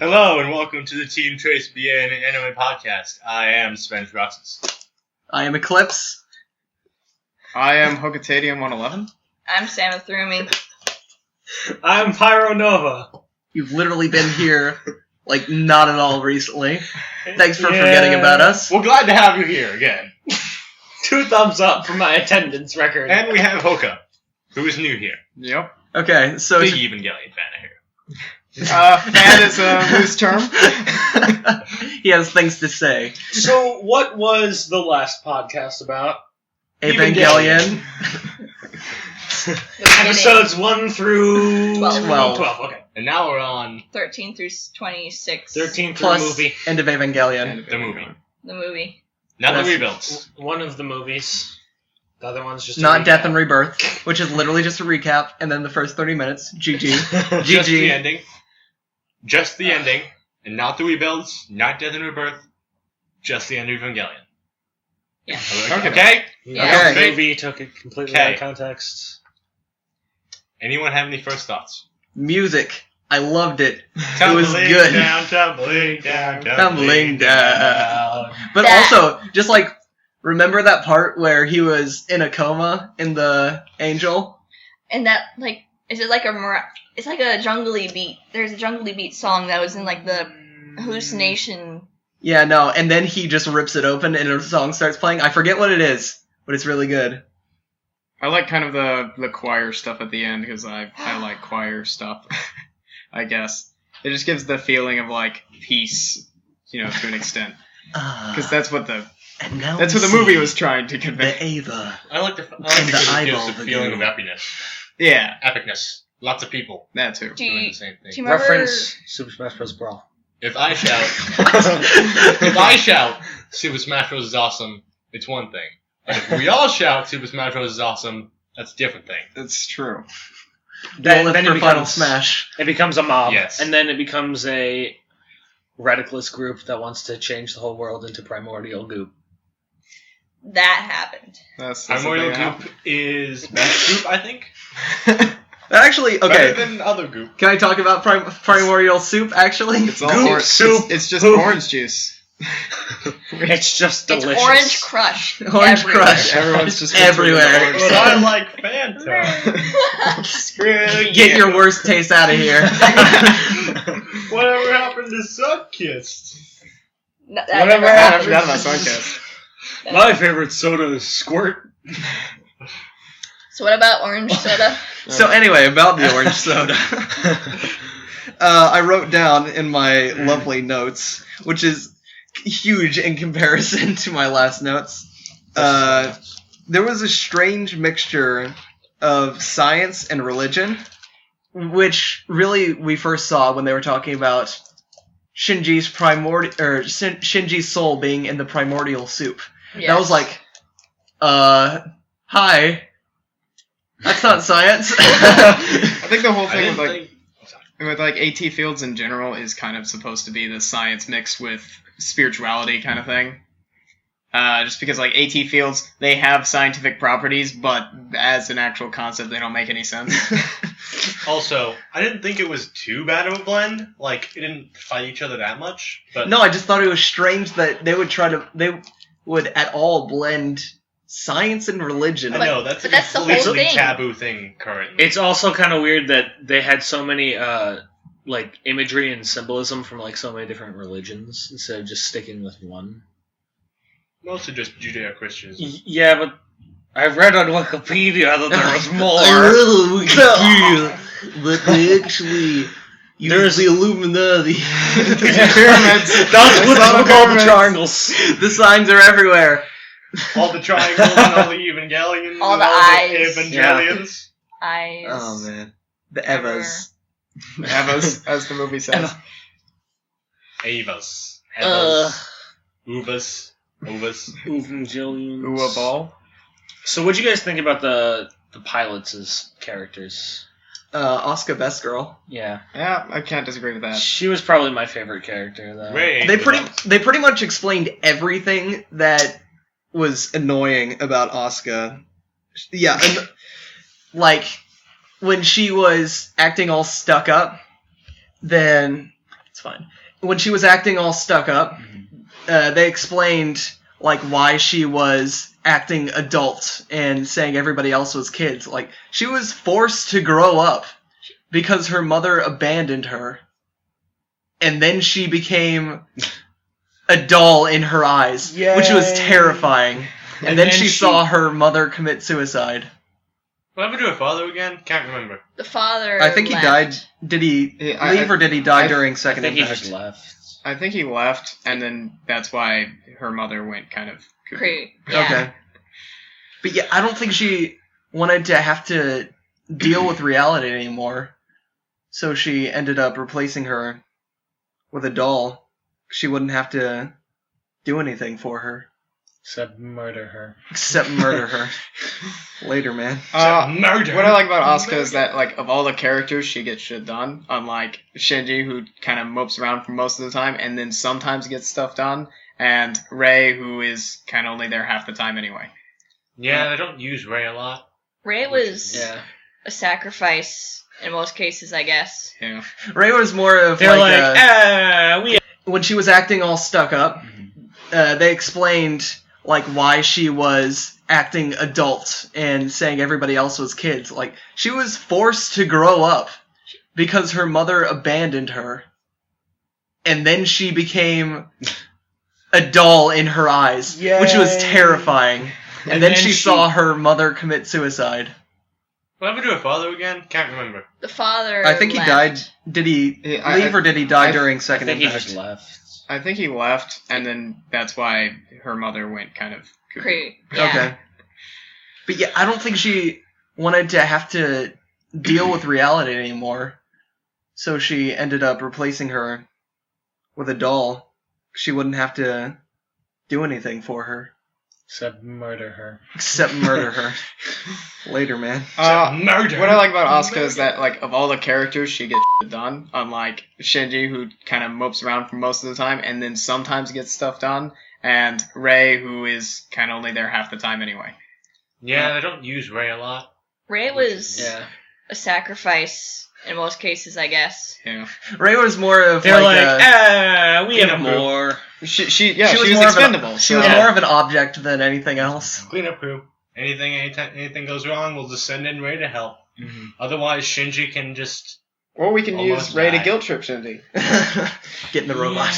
Hello and welcome to the TeamTresBien anime podcast. I am Spence Roxas. I am Eclipse. I am Hokatadium 111. I'm Samus Thrumi. I'm Pyro Nova. You've literally been here, like, not at all recently. Thanks for forgetting about us. We're glad to have you here again. 2 thumbs up for my attendance record. And we have Hoka, who is new here. Yep. Okay, so... Big Evangelion fan here. Fan is a loose term. He has things to say. So, what was the last podcast about? Evangelion. Episodes 1 through 12. Okay. And now we're on 13 through 26. 13 through Plus movie. End of Evangelion. the movie. The movie. Not That's- the rebuilds. One of the movies. The other one's just a Not recap. Death and Rebirth, which is literally just a recap, and then the first 30 minutes. GG. Just the GG. ending. Just the ending. And not the rebuilds, not Death and Rebirth. Just the End of Evangelion. Yeah. Okay? Yeah. Okay. Movie took it completely Okay. out of context. Anyone have any first thoughts? Music. I loved it. Tumbling good. Down, tumbling down, Tumbling down. But That- also, just like, remember that part where he was in a coma in the Angel? And that, like, is it like it's like a jungly beat. There's a jungly beat song that was in, like, the hallucination. Yeah, no, and then he just rips it open and a song starts playing. I forget what it is, but it's really good. I like kind of the choir stuff at the end because I like choir stuff. I guess it just gives the feeling of like peace, to an extent. Because that's what the movie was trying to convey. The Ava. I like the And because the it eyeball gives the of the feeling dude. of happiness. Yeah, Epicness. Lots of people that too. Do doing you, the same thing. do you remember... Reference Super Smash Bros. Brawl. If I shout, Super Smash Bros. Is awesome, it's one thing. But if we all shout, Super Smash Bros. Is awesome, that's a different thing. That's true. Then Then for it Final becomes- Smash. It becomes a mob. Yes. And then it becomes a radicalist group that wants to change the whole world into primordial goop. That happened. That's Primordial the thing Goop is best group, I think. Actually, okay. Better than other goop. Can I talk about Primordial Soup, actually? It's all Goop orange. soup. It's just Poop. orange juice. It's just delicious. It's Orange Crush. Orange everywhere. Crush. Everyone's just Everywhere. consuming But orange I stuff. like Fanta. Screw Get you. your worst taste out of here. Whatever happened to Sunkist? No, that Whatever never I happened. forgot about Sunkist. My favorite soda is Squirt. So what about orange soda? So anyway, about the orange soda. I wrote down in my lovely notes, which is huge in comparison to my last notes. There was a strange mixture of science and religion, which really we first saw when they were talking about Shinji's Shinji's soul being in the primordial soup. Yes. That was like, hi. That's not science. I think the whole I thing didn't with think... with AT fields in general is kind of supposed to be the science mixed with spirituality kind of thing. Just because like AT fields, they have scientific properties, but as an actual concept, they don't make any sense. Also, I didn't think it was too bad of a blend. Like, it didn't fight each other that much. But No, I just thought it was strange that they would at all blend science and religion. I know, that's a but that's the whole completely thing. taboo thing currently. It's also kind of weird that they had so many like imagery and symbolism from like so many different religions instead of just sticking with one. Mostly just Judeo-Christians. Yeah, but I read on Wikipedia that there was more. But they actually use the Illuminati. Pyramids. That's what's Not with all the pyramids. triangles. The signs are everywhere. All the triangles and all the Evangelions All and the all eyes. the Evangelions. Eyes. Oh man, the Evas. Evas, as the movie says. Avas. Evas. Uvas. Uvas. Evangelions. Ooh, a ball. So what'd you guys think about the pilots as characters? Asuka, best girl. Yeah. Yeah, I can't disagree with that. She was probably my favorite character, though. Ray. They pretty much explained everything that was annoying about Asuka. Yeah, and, like when she was acting all stuck up, then It's fine. When she was acting all stuck up, they explained like why she was acting adult and saying everybody else was kids. Like she was forced to grow up because her mother abandoned her, and then she became a doll in her eyes, which was terrifying. And then she saw her mother commit suicide. What happened to her father again? Can't remember. The father. I think he died. Did he leave or did he die during I Second think he Impact? just left. I think he left, and then that's why her mother went kind of cuckoo. Yeah. Okay. But yeah, I don't think she wanted to have to deal with reality anymore. So she ended up replacing her with a doll. She wouldn't have to do anything for her. Except murder her. Except murder her. Later, man. Murder. What I like about Asuka is that, like, of all the characters, she gets shit done. Unlike Shinji, who kind of mopes around for most of the time, and then sometimes gets stuff done. And Rei, who is kind of only there half the time anyway. Yeah, they don't use Rei a lot. Rei was Yeah. a sacrifice in most cases, I guess. Yeah. Rei was more of They're like, we. when she was acting all stuck up, they explained like why she was acting adult and saying everybody else was kids. Like she was forced to grow up because her mother abandoned her, and then she became a doll in her eyes, which was terrifying. And then she saw her mother commit suicide. What happened to her father again? Can't remember. The father. I think he left. died. Did he leave or did he die during I Second think he Impact? just left. I think he left, and then that's why her mother went kind of cuckoo. Yeah. Okay. But yeah, I don't think she wanted to have to deal with reality anymore. So she ended up replacing her with a doll. She wouldn't have to do anything for her. Except murder her. Except murder her. Later, man. Murder. What I like about Asuka is that, like, of all the characters, she gets shit done. Unlike Shinji, who kind of mopes around for most of the time, and then sometimes gets stuff done. And Rei, who is kind of only there half the time anyway. Yeah, they don't use Rei a lot. Rei was Yeah. a sacrifice in most cases, I guess. Yeah. Rei was more of They're like we have more. She was more of expendable. she was more of an object than anything else. Cleanup crew. Anything goes wrong, we'll just send in Rei to help. Mm-hmm. Otherwise, Shinji can just... Or we can Almost use Rei to died. guilt trip Shinji. Get in the robot.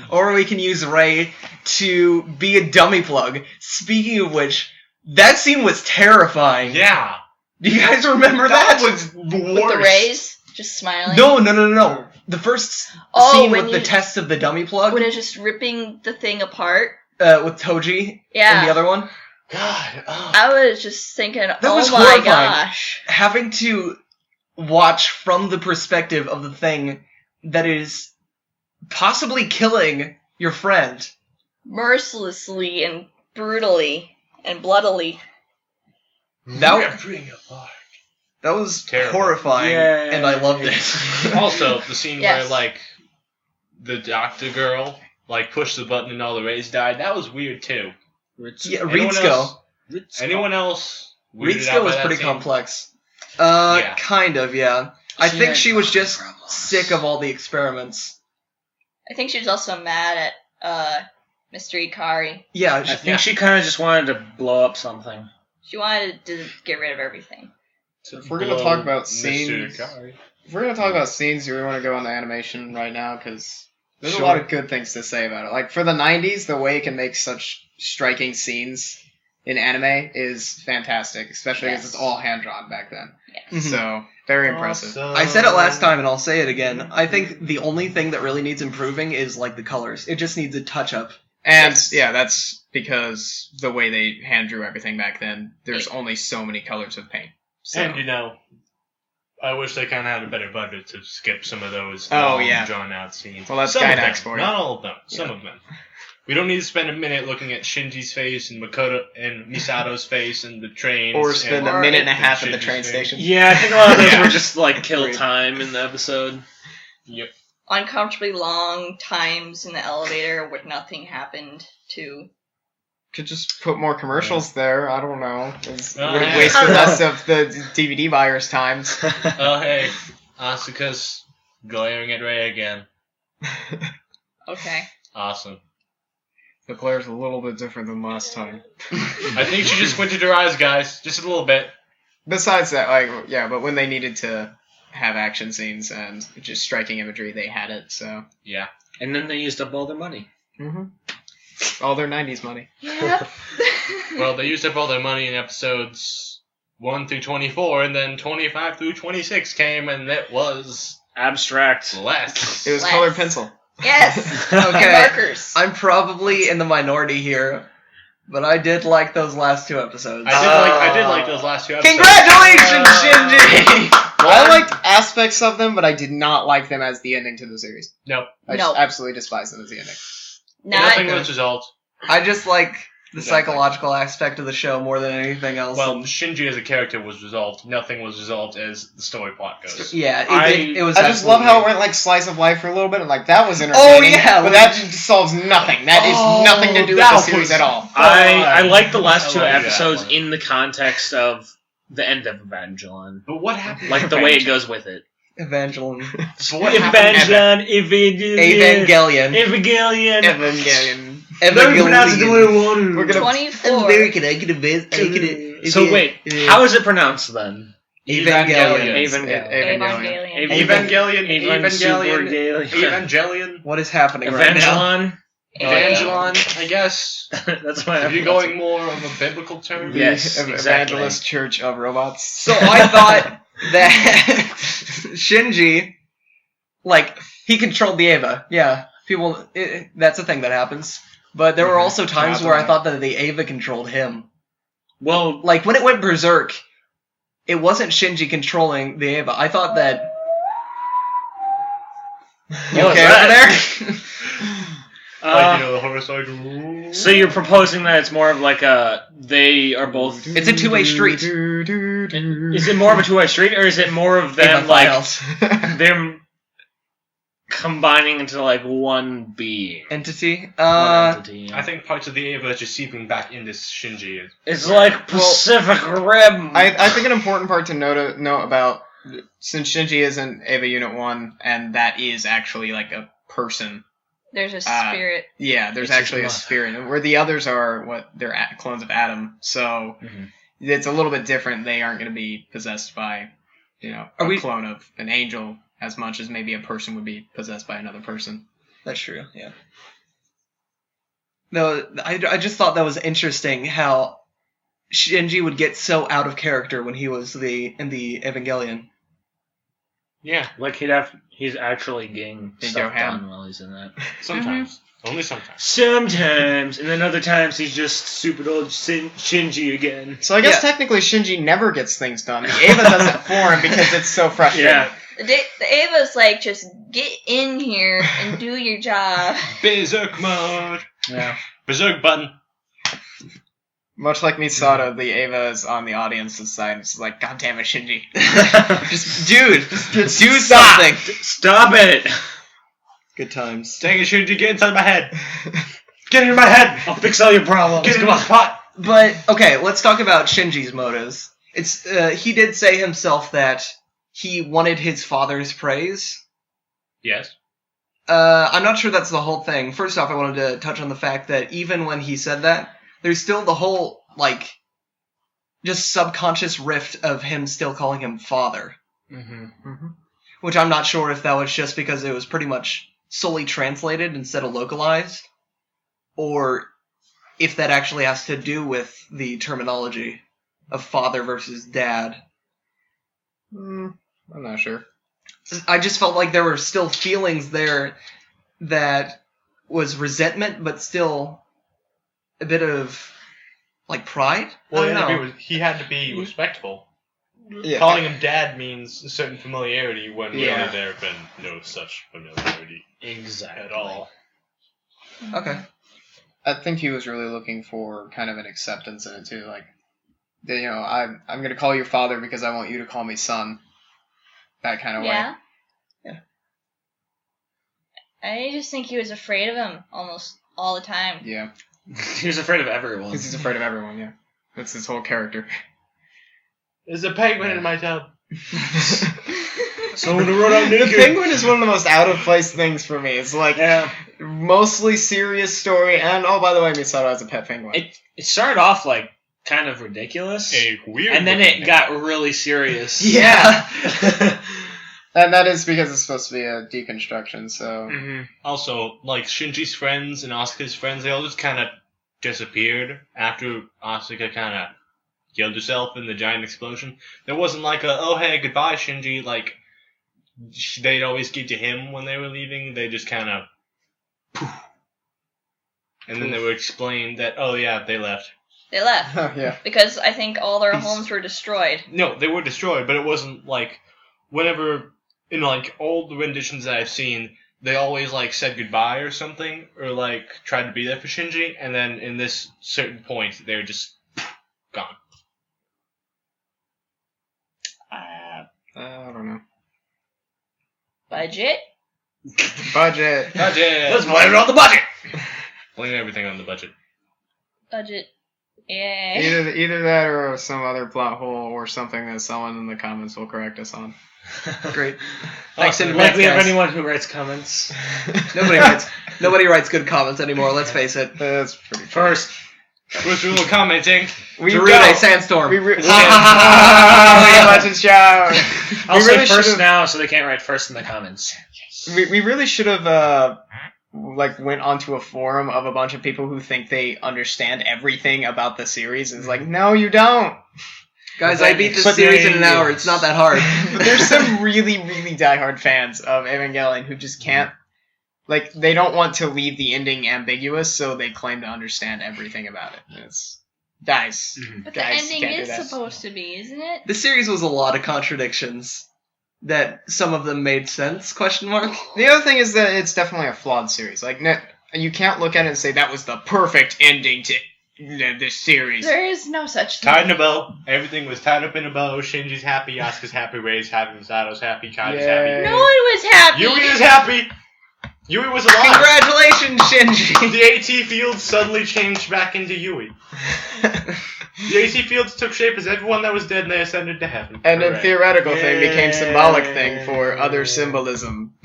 Or we can use Rei to be a dummy plug. Speaking of which, that scene was terrifying. Yeah. Do you guys remember that? was the With the worst. rays just smiling. No. The first Oh, scene when with the you- test of the dummy plug When it's just ripping the thing apart. with Toji Yeah. and the other one. God. I was just thinking, was my horrifying. gosh. Having to watch from the perspective of the thing that is possibly killing your friend. Mercilessly and brutally and bloodily. Ripping apart. That was Terrible. horrifying, Yay. and I loved it. Also, the scene Yes. where, like, the doctor girl, like, pushed the button and all the rays died, that was weird, too. Yeah, Anyone Ritsuko. else? Anyone else? weirded out Ritsuko by was that pretty scene? complex. Yeah. Kind of, yeah. I She think had she was just problems. sick of all the experiments. I think she was also mad at Mr. Ikari. Yeah, I think she kind of just wanted to blow up something. She wanted to get rid of everything. If we're gonna talk about Mr. scenes, Ikari. if we're gonna talk about scenes, do we want to go on the animation right now? Because there's Sure. a lot of good things to say about it. Like for the '90s, the way it can make such striking scenes in anime is fantastic, especially because Yes. it's all hand drawn back then. Yes. Mhm. So very impressive. Awesome. I said it last time and I'll say it again. I think the only thing that really needs improving is like the colors. It just needs a touch up. And Yes. yeah, that's because the way they hand drew everything back then, there's only so many colors of paint. So And, you know, I wish they kind of had a better budget to skip some of those Oh, yeah. drawn-out scenes. Well, that's some of Gainax them, for you. not all of them. Some Yeah. of them. We don't need to spend a minute looking at Shinji's face and Makoto and Misato's face and the trains. or spend and a minute and a and half at the Shinji's train face. station. Yeah, I think a lot of those Yeah. were just like kill Agreed. time in the episode. Yep. Uncomfortably long times in the elevator where nothing happened to. Could just put more commercials there. I don't know. It's Oh, yeah. wasted less of the DVD buyers' times. Oh, hey, Asuka's Glaring at Ray again. Okay. Awesome. The player's a little bit different than last time. I think she just squinted her eyes, guys. Just a little bit. Besides that, but when they needed to have action scenes and just striking imagery, they had it, so. Yeah. And then they used up all their money. Mm-hmm. All their 90s money. Yep. Well, they used up all their money in episodes 1 through 24, and then 25 through 26 came, and it was Abstract. less. It was Less. colored pencil. Yes. Okay. Markers. I'm probably in the minority here, but I did like those last 2 episodes. I did like those last 2 episodes. Congratulations, Shinji! I liked aspects of them, but I did not like them as the ending to the series. Nope. I No. just absolutely despise them as the ending. Nothing Not was resolved. I just like the Exactly. psychological aspect of the show more than anything else. Well, and- Shinji as a character was resolved. Nothing was resolved as the story plot goes. yeah, it was. I just love how it absolutely- went like slice of life for a little bit, and like that was entertaining. yeah, but that just solves nothing. That is nothing to do with that the series was at all. I like the last 2 I like that episodes one. in the context of the end of Evangelion. But what happened? Like the way it goes with it. Evangelion. So what happened? Evangelion. Evangelion. Evangelion. Evangelion. Evangelion. We're gonna 24. American, I could So wait, how is it pronounced then? Evangelion. Evangelion. Evangelion. What is happening right now? Evangelon. Evangelon, I guess. That's why If you're going more of a biblical term. Yes, The exactly. Evangelist Church of Robots. So I thought that Shinji, like, he controlled the Eva. Yeah, people, that's a thing that happens. But there were also times where I thought that the Eva controlled him. Well, Like, when it went berserk, it wasn't Shinji controlling the Eva. I thought that... You What was okay that? over there? The horror side. so you're proposing that it's more of like they are both. It's a two-way street. Is it more of a two-way street, or is it more of them Eva like files. them combining into like one being? Entity? One entity, yeah. I think parts of the Eva are just seeping back into Shinji. It's like Pacific Rim. I think an important part to note about, since Shinji is in Eva Unit 1, and that is actually like a person. There's a spirit. Yeah, there's It's actually a just spirit, where the others are they're clones of Adam. So it's a little bit different. They aren't going to be possessed by, a clone of an angel as much as maybe a person would be possessed by another person. That's true, yeah. No, I just thought that was interesting how Shinji would get so out of character when he was in the Evangelion. Yeah, Like he's actually getting He'd stuff go ham. done while he's in that. sometimes. Only sometimes. Sometimes, and then other times he's just stupid old Shinji again. So I guess Yeah. technically Shinji never gets things done. The Eva does it for him because it's so frustrating. Yeah. The Ava's like, just get in here and do your job. Berserk mode. Yeah. Berserk button. Much like Misato, the Eva is on the audience's side. It's like, God damn it, Shinji. Just, dude, just do Stop. something. Stop it! Good times. Dang it, Shinji, get inside my head. Get in my head. I'll fix all your problems. Get in Come my on. spot. But, okay, let's talk about Shinji's motives. He did say himself that he wanted his father's praise. Yes. I'm not sure that's the whole thing. First off, I wanted to touch on the fact that even when he said that, there's still the whole, just subconscious rift of him still calling him father. Which I'm not sure if that was just because it was pretty much solely translated instead of localized, or if that actually has to do with the terminology of father versus dad. I'm not sure. I just felt like there were still feelings there that was resentment, but still a bit of, pride? Well, I don't know. he had to be respectful. Yeah. Calling him dad means a certain familiarity when really Yeah. there have been no such familiarity Exactly. at all. Okay. I think he was really looking for kind of an acceptance in it too, I'm going to call you father because I want you to call me son. That kind of way. Yeah. Yeah. I just think he was afraid of him almost all the time. Yeah, He was afraid of everyone. because he's afraid of everyone. Yeah, that's his whole character. There's a penguin in my tub. Someone who wrote out The naked. penguin is one of the most out of place things for me. It's like mostly serious story, and oh, by the way, Misato has a pet penguin. It started off like kind of ridiculous, Weird. and then it got really serious. Yeah. And that is because it's supposed to be a deconstruction, so... Mhm. Also, like, Shinji's friends and Asuka's friends, they all just kind of disappeared after Asuka kind of killed herself in the giant explosion. There wasn't like a, oh hey, goodbye Shinji, like, they'd always get to him when they were leaving, they just kind of poof. And then they were explained that, oh yeah, they left. They left. Oh, yeah. Because I think all their homes were destroyed. No, they were destroyed, but it wasn't like, whenever, in like all the renditions that I've seen, they always like said goodbye or something, or like tried to be there for Shinji, and then in this certain point, they were just gone. I don't know. Budget? Budget. Budget! blame it on the budget. Blame everything on the budget. Budget. Yay. Either that or some other plot hole or something that someone in the comments will correct us on. Great. Thanks in Like advance, we have guys. anyone who writes comments. Nobody writes good comments anymore, let's face it. That's pretty funny. First, Rule commenting. Darude Sandstorm. We really Ha, legend shout. I'll We say really first should've- now, so they can't write first in the comments. We really should have like went onto a forum of a bunch of people who think they understand everything about the series. And it's like, no, you don't. Guys, I beat this series in an hour. It's not that hard. But there's some really, really diehard fans of Evangelion who just can't. Like, they don't want to leave the ending ambiguous, so they claim to understand everything about it. Guys. But the Guys, ending can't do is that. supposed to be, isn't it? The series was a lot of contradictions. That some of them made sense, question mark? The other thing is that it's definitely a flawed series. Like, you can't look at it and say that was the perfect ending to this series. There is no such thing. Tied in a bow. Everything was tied up in a bow. Shinji's happy, Asuka's happy, Rei's happy, Misato's happy, Kai's Yay. happy. No one was happy. Yui is happy! Yui was alive! Congratulations, Shinji! The AT fields suddenly changed back into Yui. The AT fields took shape as everyone that was dead and they ascended to heaven. And then Hooray. theoretical thing became symbolic thing for other symbolism.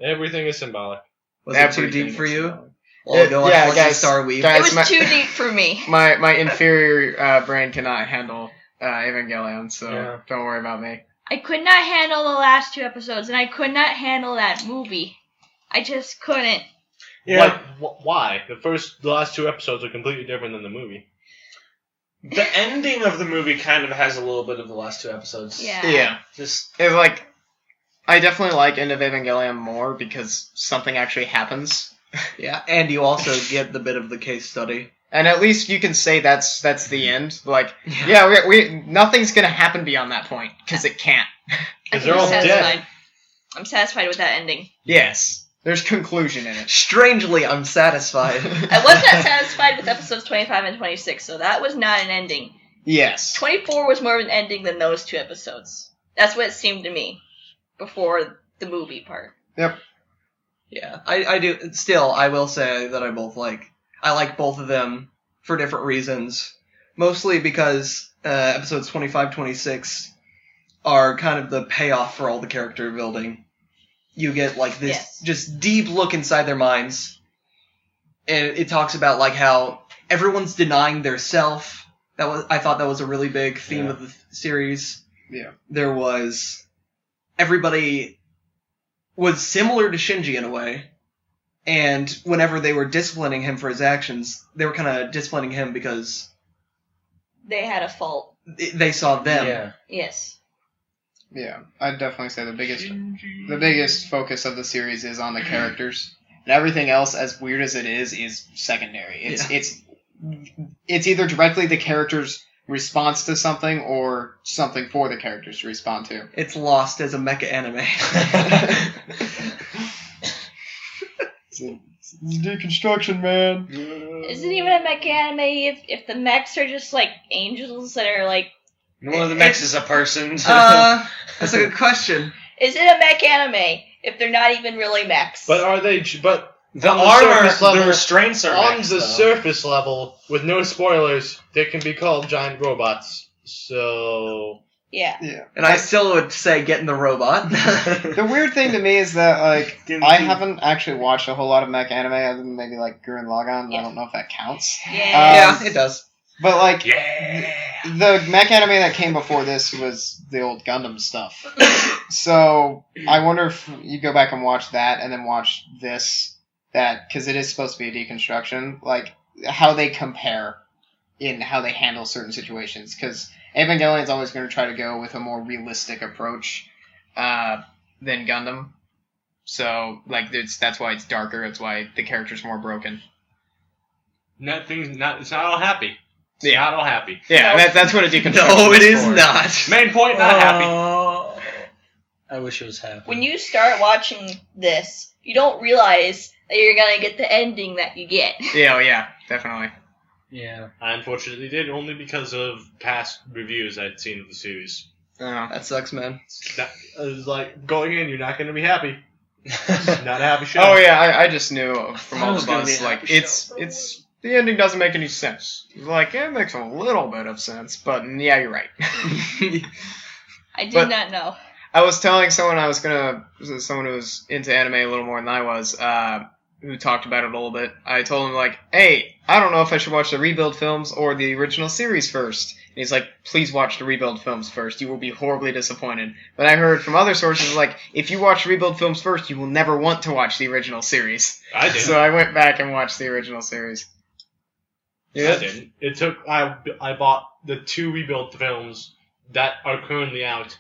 Everything is symbolic. Was it too Everything deep for is you? symbolic. Well, go Yeah, watch guys, Star Weave. guys, It was too deep for me. My inferior brain cannot handle Evangelion, so Yeah. don't worry about me. I could not handle the last 2 episodes, and I could not handle that movie. I just couldn't. Yeah. Why? The last 2 episodes are completely different than the movie. The ending of the movie kind of has a little bit of the last 2 episodes. Yeah. Just It's like, I definitely like End of Evangelion more because something actually happens. Yeah, and you also get the bit of the case study. And at least you can say that's the end. Like, yeah, we nothing's gonna happen beyond that point because it can't. Because I'm they're all satisfied. dead. I'm satisfied with that ending. Yes, there's conclusion in it. Strangely, I'm satisfied. I was not satisfied with episodes 25 and 26, so that was not an ending. Yes. 24 was more of an ending than those 2 episodes. That's what it seemed to me before the movie part. Yep. Yeah, I do. Still, I will say that I like both of them for different reasons. Mostly because episodes 25, 26 are kind of the payoff for all the character building. You get like this just deep look inside their minds. And it talks about like how everyone's denying their self. I thought that was a really big theme of the series. Yeah. There was everybody was similar to Shinji in a way, and whenever they were disciplining him for his actions, they were kind of disciplining him because They had a fault. they saw them. yeah. Yes. Yeah, I'd definitely say the biggest focus of the series is on the characters, and everything else, as weird as it is secondary. It's either directly the character's response to something or something for the characters to respond to. It's lost as a mecha anime. It's deconstruction, man. Isn't even a mech anime if the mechs are just like angels that are like... One of the mechs is a person. That's a good question. Is it a mech anime if they're not even really mechs? But are they? But the on the armor, surface level- the restraints are on mechs, the though. surface level, with no spoilers, they can be called giant robots. So Yeah. And I still would say get in the robot. The weird thing to me is that, like, I haven't actually watched a whole lot of mech anime other than maybe, like, Gurren Lagann. Yeah. I don't know if that counts. Yeah, it does. But, like, Yeah. the mech anime that came before this was the old Gundam stuff. So, I wonder if you go back and watch that and then watch this, because it is supposed to be a deconstruction, like, how they compare in how they handle certain situations. Because Evangelion is always going to try to go with a more realistic approach than Gundam. So, like, that's why it's darker. That's why the character's more broken. It's not all happy. It's not all happy. Yeah, No. that's what a deconstruction No, it is for. not. Main point, not happy. Oh, I wish it was happy. When you start watching this, you don't realize that you're gonna get the ending that you get. Yeah, definitely. Yeah. I unfortunately did, only because of past reviews I'd seen of the series. That sucks, man. I was like, going in, you're not going to be happy. Not a happy show. Oh yeah, I just knew from That all was the gonna be buzz, a like, happy it's the ending doesn't make any sense. Like, it makes a little bit of sense, but yeah, you're right. I did But- not know. I was telling someone someone who was into anime a little more than I was, who talked about it a little bit. I told him, like, hey, I don't know if I should watch the Rebuild films or the original series first. And he's like, please watch the Rebuild films first. You will be horribly disappointed. But I heard from other sources, like, if you watch Rebuild films first, you will never want to watch the original series. I did. So I went back and watched the original series. I didn't. It took. I bought the 2 Rebuild films that are currently out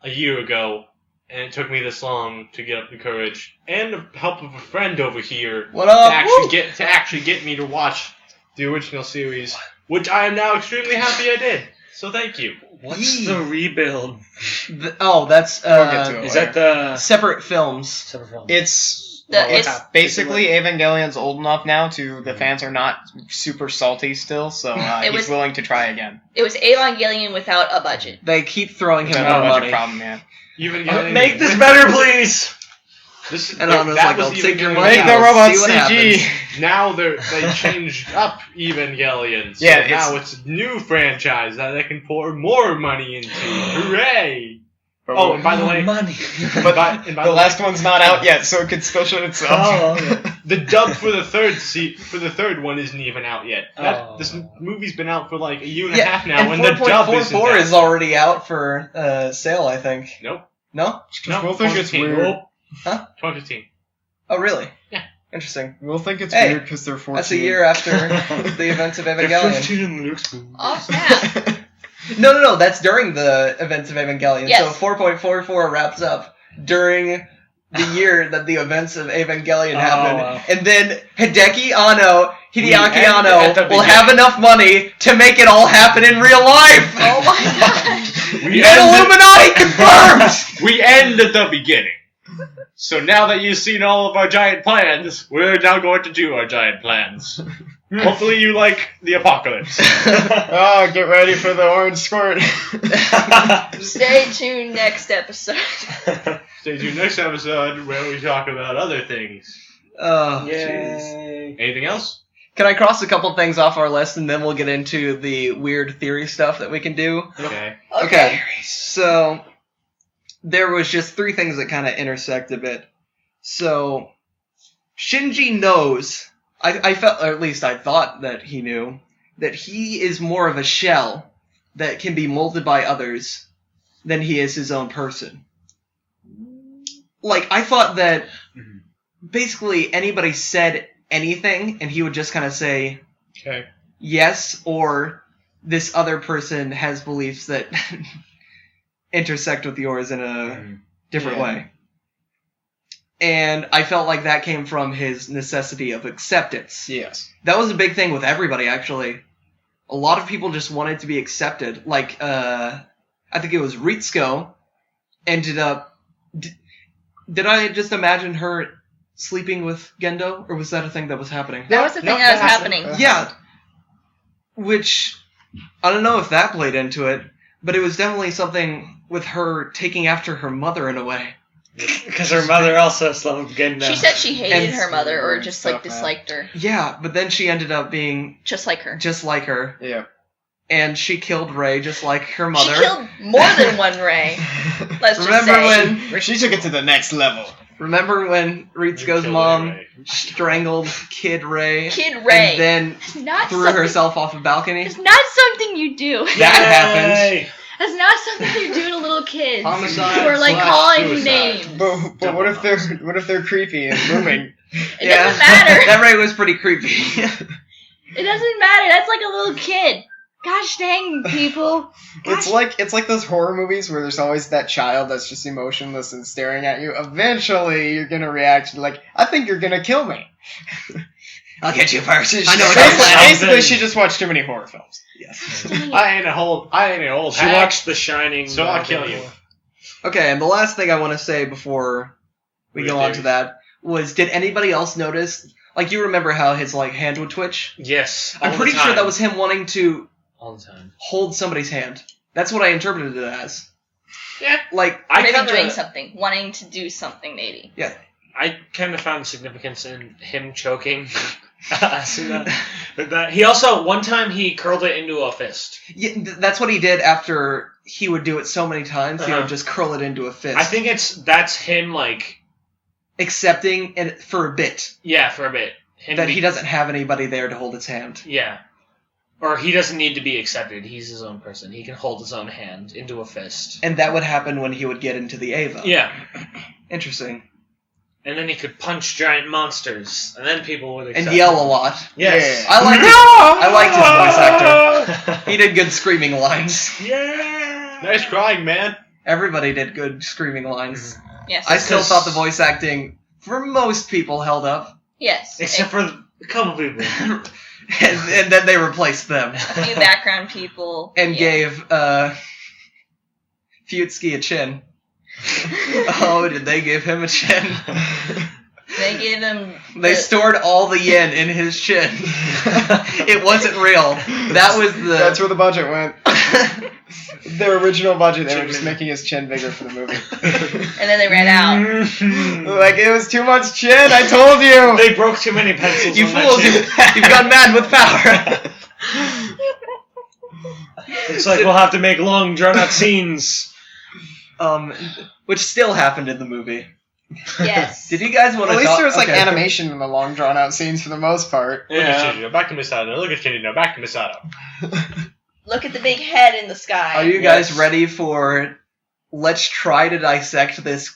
a year ago, and it took me this long to get up the courage and the help of a friend over here What up? to actually get me to watch the original series, which I am now extremely happy I did. So thank you. What's the rebuild? That's We'll get to it Is later. that the separate films. separate film? It's It's basically Evangelion's old enough now to the fans are not super salty still, so It he's was- willing to try again. It was Evangelion without a budget. They keep throwing him No more budget money. problem, man. Even Make this better, please. This, And I was that like, was I'll take your Evangelion. money. Make the I'll robot see what CG. happens. Now they changed up Evangelion. So Yeah, now it's a new franchise that they can pour more money into. Hooray! But Oh, and by the way, money. but by the the way- last one's not out yet, so it could still show itself. Oh, okay. the dub for the third one isn't even out yet. Oh. This movie's been out for like a year and a half now, and and the dub isn't 4.44 out. is already out for SEELE, I think. Nope. No? No, We'll think it's 2015. weird. Nope. Huh? 2015. Oh, really? Yeah. Interesting. We'll think it's Hey, weird because they're 14. That's a year after the events of Evangelion. Oh, snap. No, that's during the events of Evangelion. Yes. So 4.44 wraps up during the year that the events of Evangelion happened. wow. And then Hideaki Anno We end at Anno the will beginning. have enough money to make it all happen in real life! Oh my gosh. We And end, Illuminati confirmed! we end at the beginning. So now that you've seen all of our giant plans, we're now going to do our giant plans. Hopefully you like the apocalypse. Oh, get ready for the orange squirt. Stay tuned next episode. Stay tuned next episode where we talk about other things. Oh, jeez. Yay. Anything else? Can I cross a couple things off our list and then we'll get into the weird theory stuff that we can do? Okay. Okay, so there was just 3 things that kind of intersect a bit. So Shinji knows, I felt, or at least I thought that he knew, that he is more of a shell that can be molded by others than he is his own person. Like, I thought that basically anybody said anything and he would just kind of say Okay. yes, or this other person has beliefs that intersect with yours in a different Yeah. way. And I felt like that came from his necessity of acceptance. Yes. That was a big thing with everybody, actually. A lot of people just wanted to be accepted. Like, I think it was Ritsuko ended up... Did I just imagine her sleeping with Gendo? Or was that a thing that was happening? That was the thing No, that was that's- happening. Yeah. Which, I don't know if that played into it, but it was definitely something with her taking after her mother in a way. Because her mother also loved Gendo. She said she hated And- her mother or just like Stuff, man. disliked her. Yeah, but then she ended up being Just like her. just like her. Yeah. and she killed Rey just like her mother. She killed more than one Rey. Let's just say. She took it to the next level. Remember when Ritsuko's mom strangled Kid Rey? Kid Rey. And then threw herself off a balcony? It's not something you do. That happened. That's not something you do to little kids. Homicide. Who are like calling you names. But what if they're creepy and booming? It doesn't matter. That Rey was pretty creepy. It doesn't matter. That's like a little kid. Gosh dang, people. It's like those horror movies where there's always that child that's just emotionless and staring at you. Eventually, you're gonna react like, I think you're gonna kill me. I'll get you first. I know. Basically, she just watched too many horror films. Yes. I ain't an old She hack, watched The Shining. so I'll kill you. Okay, and the last thing I want to say before we go on to that was, did anybody else notice, like, you remember how his, like, hand would twitch? Yes. I'm pretty sure that was him wanting to all the time hold somebody's hand. That's what I interpreted it as. Yeah. Like, Maybe doing something. Wanting to do something, maybe. Yeah. I kind of found significance in him choking. He also, one time, he curled it into a fist. Yeah, that's what he did after he would do it so many times. He Uh-huh. would just curl it into a fist. I think that's him, like, accepting it for a bit. Yeah, for a bit. That he doesn't have anybody there to hold his hand. Yeah. Or he doesn't need to be accepted. He's his own person. He can hold his own hand into a fist. And that would happen when he would get into the Ava. Yeah. Interesting. And then he could punch giant monsters, and then people would accept and yell him. a lot. Yes. Yeah. I liked his voice actor. He did good screaming lines. Yeah. Nice crying, man. Everybody did good screaming lines. Yes. I still thought the voice acting, for most people, held up. Yes. Except for a couple people. and then they replaced them. A few background people. And gave Futsuki a chin. Oh, did they give him a chin? They gave him... They stored all the yen in his chin. It wasn't real. That was the... That's where the budget went. Their original budget, they were just making his chin bigger for the movie. And then they ran out. Like, it was too much chin, I told you! They broke too many pencils. You on fools, that you've gone mad with power. It's like we'll have to make long, drawn-out scenes. Which still happened in the movie. Yes. Did you guys want to At least talk? there was, like, okay. animation in the long, drawn-out scenes for the most part. Look at Shinji, back to Misato. Look at Shinji, now back to Misato. Look at the big head in the sky. Are you guys ready for... Let's try to dissect this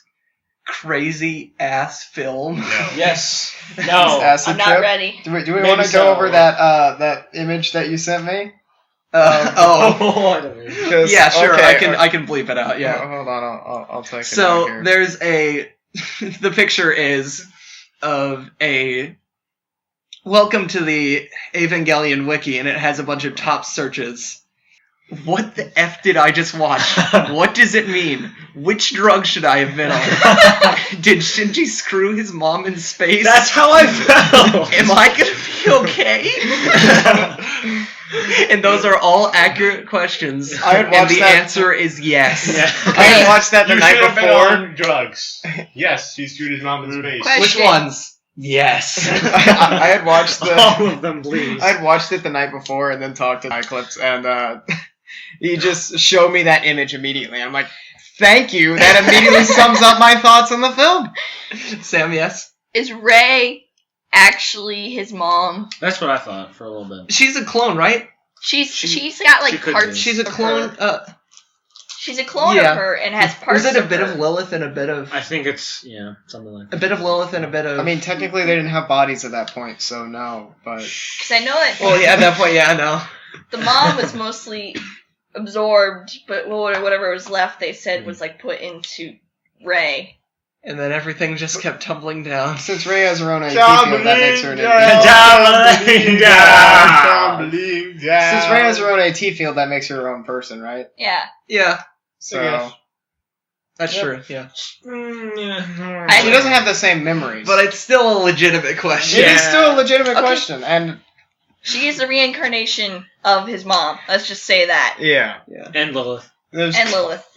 crazy-ass film? No. Yes. This No. acid I'm not trip. ready. Do we Maybe want to so. go over that image that you sent me? I don't know. 'Cause- Yeah, sure. okay, I can bleep it out. Yeah. Hold on, I'll take it out So here. there's a. The picture is of a. Welcome to the Evangelion wiki, and it has a bunch of top searches. What the F did I just watch? What does it mean? Which drug should I have been on? Did Shinji screw his mom in space? That's how I felt. Am I gonna be okay? And those are all accurate questions. I had and watched the that- answer is yes. Yeah. I had watched that the You night should have been before. on drugs. Yes, he screwed his mom in space. Question. Which ones? Yes. I had watched All of them, please. I had watched it the night before and then talked to Eclipse, and he just showed me that image immediately. I'm like, thank you. That immediately sums up my thoughts on the film. Sam, yes? Is Rey actually his mom? That's what I thought for a little bit. She's a clone, right? She's got like she could parts. be. She's a of clone. her. She's a clone yeah. of her and has parts. Was it a of bit her. of Lilith and a bit of I think it's, something like that. a bit of Lilith and a bit of? I mean, technically they didn't have bodies at that point, so no. But Because I know it. well, yeah, at that point, yeah, I know. The mom was mostly absorbed, but whatever was left, they said was like put into Rey. And then everything just kept tumbling down. since Rey has her own IP field, that makes her an Tumbling down. Since Rey has her own AT field, that makes her her own person, right? Yeah. Yeah, So Yes. that's Yep. true. Yeah, I- she doesn't have the same memories. but it's still a legitimate question. It is still a legitimate Okay. question, and She is the reincarnation of his mom. Let's just say that. yeah, And Lilith. there's And Lilith.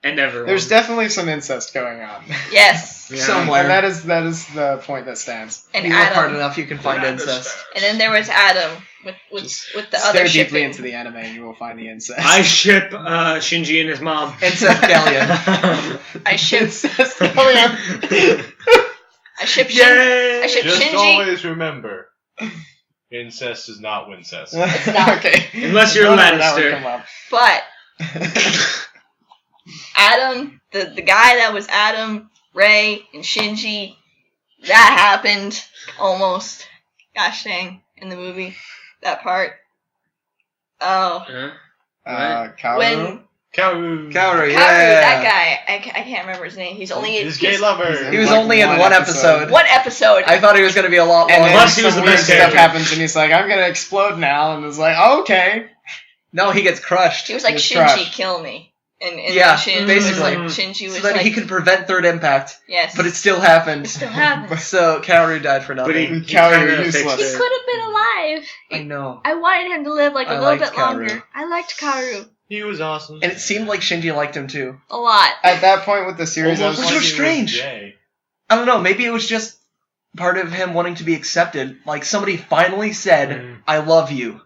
And everyone. There's definitely some incest going on. Yes. Yeah. Somewhere. And that is the point that stands. And you look hard Adam. enough, you can find incest. And then there was Adam with the Stare other deeply shipping. into the anime and you will find the incest. I ship Shinji and his mom. Incest Galleon. I ship. Incest Galleon. I ship. Yay! I ship Just Shinji. always remember, incest is not wincest. It's not. Okay. Unless you're Whatever, that would Lannister. come up. But Adam, the guy that was Adam, Ray, and Shinji, that happened almost. Gosh dang, in the movie, that part. Oh, Huh? Kaoru? when Kaoru. Kaoru, Kaoru, yeah. that guy, I can't remember his name. He's only His gay lover. He was Like only in one one episode. episode. one episode. I thought he was going to be a lot And longer. then Plus, he was some the weird best stuff character. happens, and he's like, "I'm gonna explode now," and it's like, oh, "Okay." No, he gets crushed. He was like, He was Shinji, crushed. kill me. And Yeah, Shinji basically. Was like, Shinji was So that like, he could prevent third impact, yes. but it still happened. It still happened. So Kaoru died for But he nothing. Kaoru kinda useless. fixed He it. could have been alive. I know. I wanted him to live like a I little liked bit longer. Kaoru. I liked Kaoru He was awesome. And it seemed like Shinji liked him too. a lot. At that point with the series, Almost I Which was was like like, he strange. gay. I don't know, maybe it was just part of him wanting to be accepted. Like somebody finally said, Mm. I love you.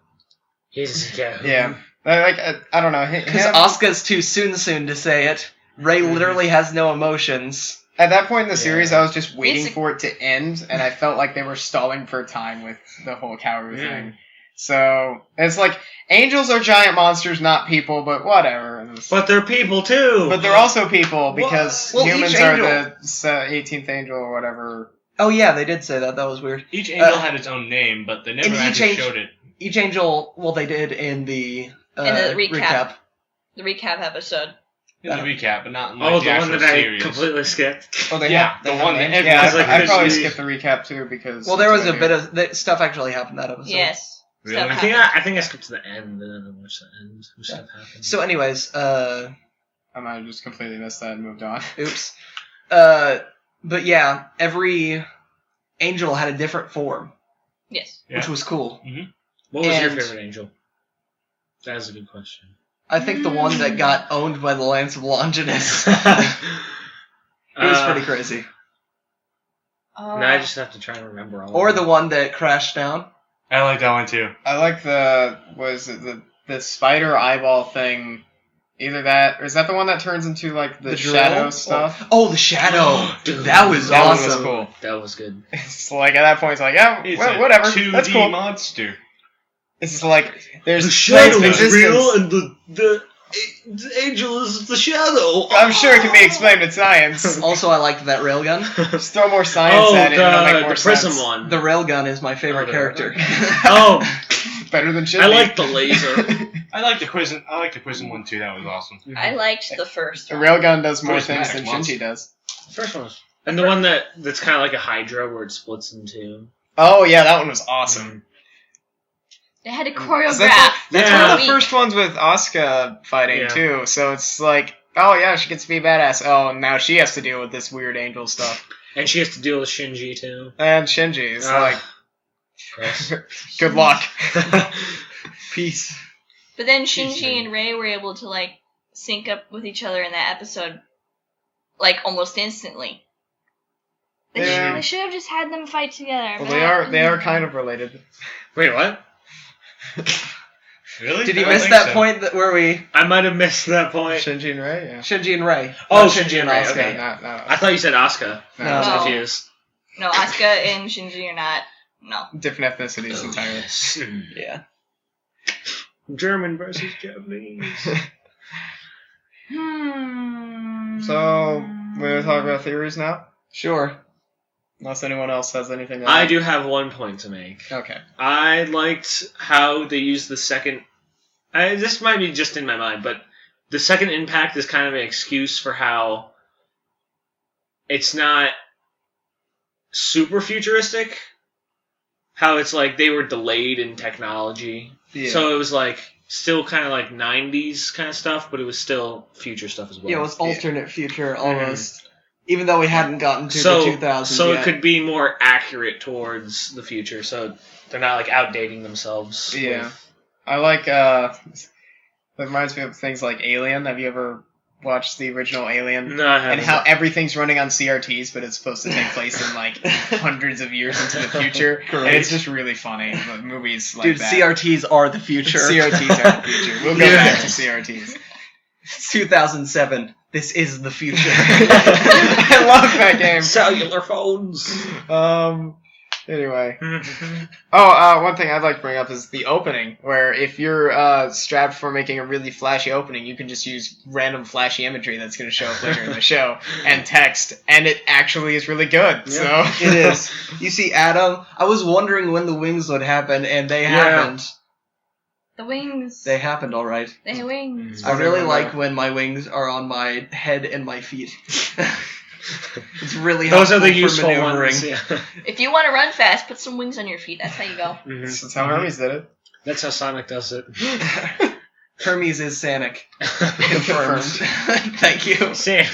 He's yeah. I don't know. Because Him, Asuka's too soon to say it. Ray literally has no emotions. at that point in the series, Yeah. I was just waiting It's a- for it to end, and I felt like they were stalling for time with the whole Kaoru Yeah. thing. So it's like angels are giant monsters, not people, but whatever. But they're people too. But they're also people because Well, humans each are angel- the 18th angel or whatever. Oh yeah, they did say that. That was weird. Each angel had its own name, but they never and each actually angel- showed it. Each angel, well, they did in the, In the recap. The recap episode. In the recap, but not in like oh, the the one actual that series. I completely skipped. Oh, they Yeah, have, the they have one that names? everyone- Yeah, It's like I'd probably Shinji. skip the recap too because. Well, there was it's a what I bit hear. of stuff actually happened that episode. Yes. Really? Stuff I think happened. I think I skipped to the end and then I watched the end. Which stuff happened. So, anyways, I might have just completely missed that and moved on. oops. But yeah, every angel had a different form, Yes. Yeah. which was cool. What was your and- favorite angel? That is a good question. I think the one that got owned by the Lance of Longinus. It was pretty crazy. Oh. Now I just have to try and remember all. Or of the them. one that crashed down. I like that one too. I like the spider eyeball thing. Either that, or is that the one that turns into like the drill? shadow stuff? Oh, the shadow. Dude, that was that one awesome. was cool. That was good. It's like at that point, it's like, yeah, It's well, a whatever, 2D that's cool. monster. It's like there's The shadow planes of is real, existence. and the angel is the shadow. I'm sure it can be explained with science. Also, I liked that railgun. Just throw more science Oh, at it, and it'll make more the prism sense. one. The railgun is my favorite Oh, the character. Oh, Better than Shinji. I like the laser. I like the prison one too. That was awesome. I liked the first The one. railgun does more First things Mac than once. Shinji does. First one. And the one that's kind of like a Hydra where it splits in two. Oh yeah, that one was awesome. They had to Is choreograph. That's Yeah. one of the week. first ones with Asuka fighting Yeah. too. So it's like, oh yeah, she gets to be badass. Oh, now she has to deal with this weird angel stuff. And she has to deal with Shinji too. And Shinji is like, Gross. good luck. Peace. But then Shinji and Rei were able to like sync up with each other in that episode, like almost instantly. Yeah. They should have just had them fight together. Well, they are kind of related. Wait, what? Really? Did I you don't miss think that so. point where we I might have missed that point. Shinji and Rei, yeah. Shinji and Rei? Oh, Not Shinji and Rei, Asuka. okay. No. I thought you said Asuka. No. I was No. confused. No, Asuka and Shinji are not. No. Different ethnicities entirely. Yeah. German versus Japanese. So, we're going to talk about theories now? Sure. Unless anyone else has anything else. I do have one point to make. Okay. I liked how they used the second. This might be just in my mind, but the second impact is kind of an excuse for how it's not super futuristic. How it's like they were delayed in technology. Yeah. So it was like still kind of like 90s kind of stuff, but it was still future stuff as well. Yeah, it was alternate future almost. Even though we hadn't gotten to the 2000s so yet. it could be more accurate towards the future, so they're not like outdating themselves. Yeah. with- I like, that reminds me of things like Alien. Have you ever watched the original Alien? No, I haven't. And how everything's running on CRTs, but it's supposed to take place in like hundreds of years into the future. Great. And it's just really funny. The movies like Dude, that. CRTs are the future. CRTs are the future. We'll go back to CRTs. It's 2007. This is the future. I love that game. Cellular phones. Anyway. One thing I'd like to bring up is the opening, where if you're strapped for making a really flashy opening, you can just use random flashy imagery that's going to show up later in the show, and text, and it actually is really good. Yeah. So It is. You see, Adam, I was wondering when the wings would happen, and they happened. The wings. They happened all right. They have wings. I really like when my wings are on my head and my feet. It's really Those helpful are the for useful maneuvering. ones. Yeah. If you want to run fast, put some wings on your feet. That's how you go. that's how Hermes did it. That's how Sonic does it. Hermes is Sanic. Confirmed. Thank you. Sam.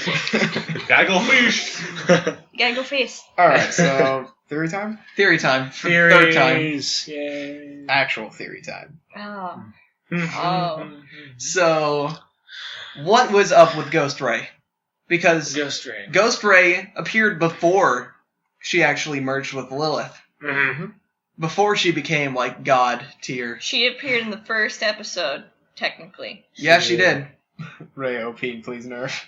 Gotta go fish. You gotta go fast. Alright, so theory time? Theory time. For the third time. Theories. Yay. Actual theory time. Oh. Oh. So, what was up with Ghost Ray? Because Ghost Ray. Ghost Ray appeared before she actually merged with Lilith. Mm-hmm. Before she became, like, God tier. She appeared in the first episode, technically. Yeah, she did. Ray OP, please nerf.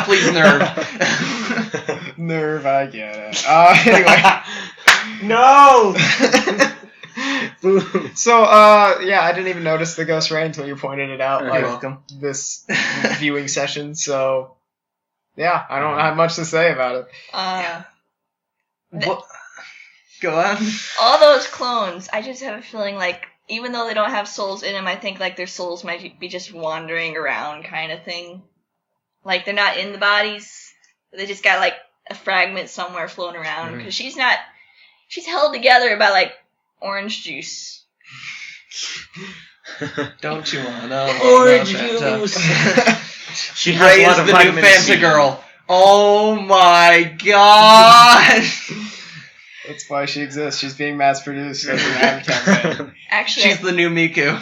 please nerve. Nerve, I get it. Anyway. No! So, yeah, I didn't even notice the Ghost Ray until you pointed it out. You're Like, welcome. this viewing session, so yeah, I don't have much to say about it. What? Go on. All those clones, I just have a feeling like, even though they don't have souls in them, I think like their souls might be just wandering around kind of thing. Like they're not in the bodies, they just got like a fragment somewhere floating around, because she's held together by like orange juice. Don't you wanna know? Orange about juice. that? She has Ray a is lot of the new vitamin Fanta C. girl. Oh my god! That's why she exists. She's being mass produced as an ad campaign. Actually, She's the new Miku.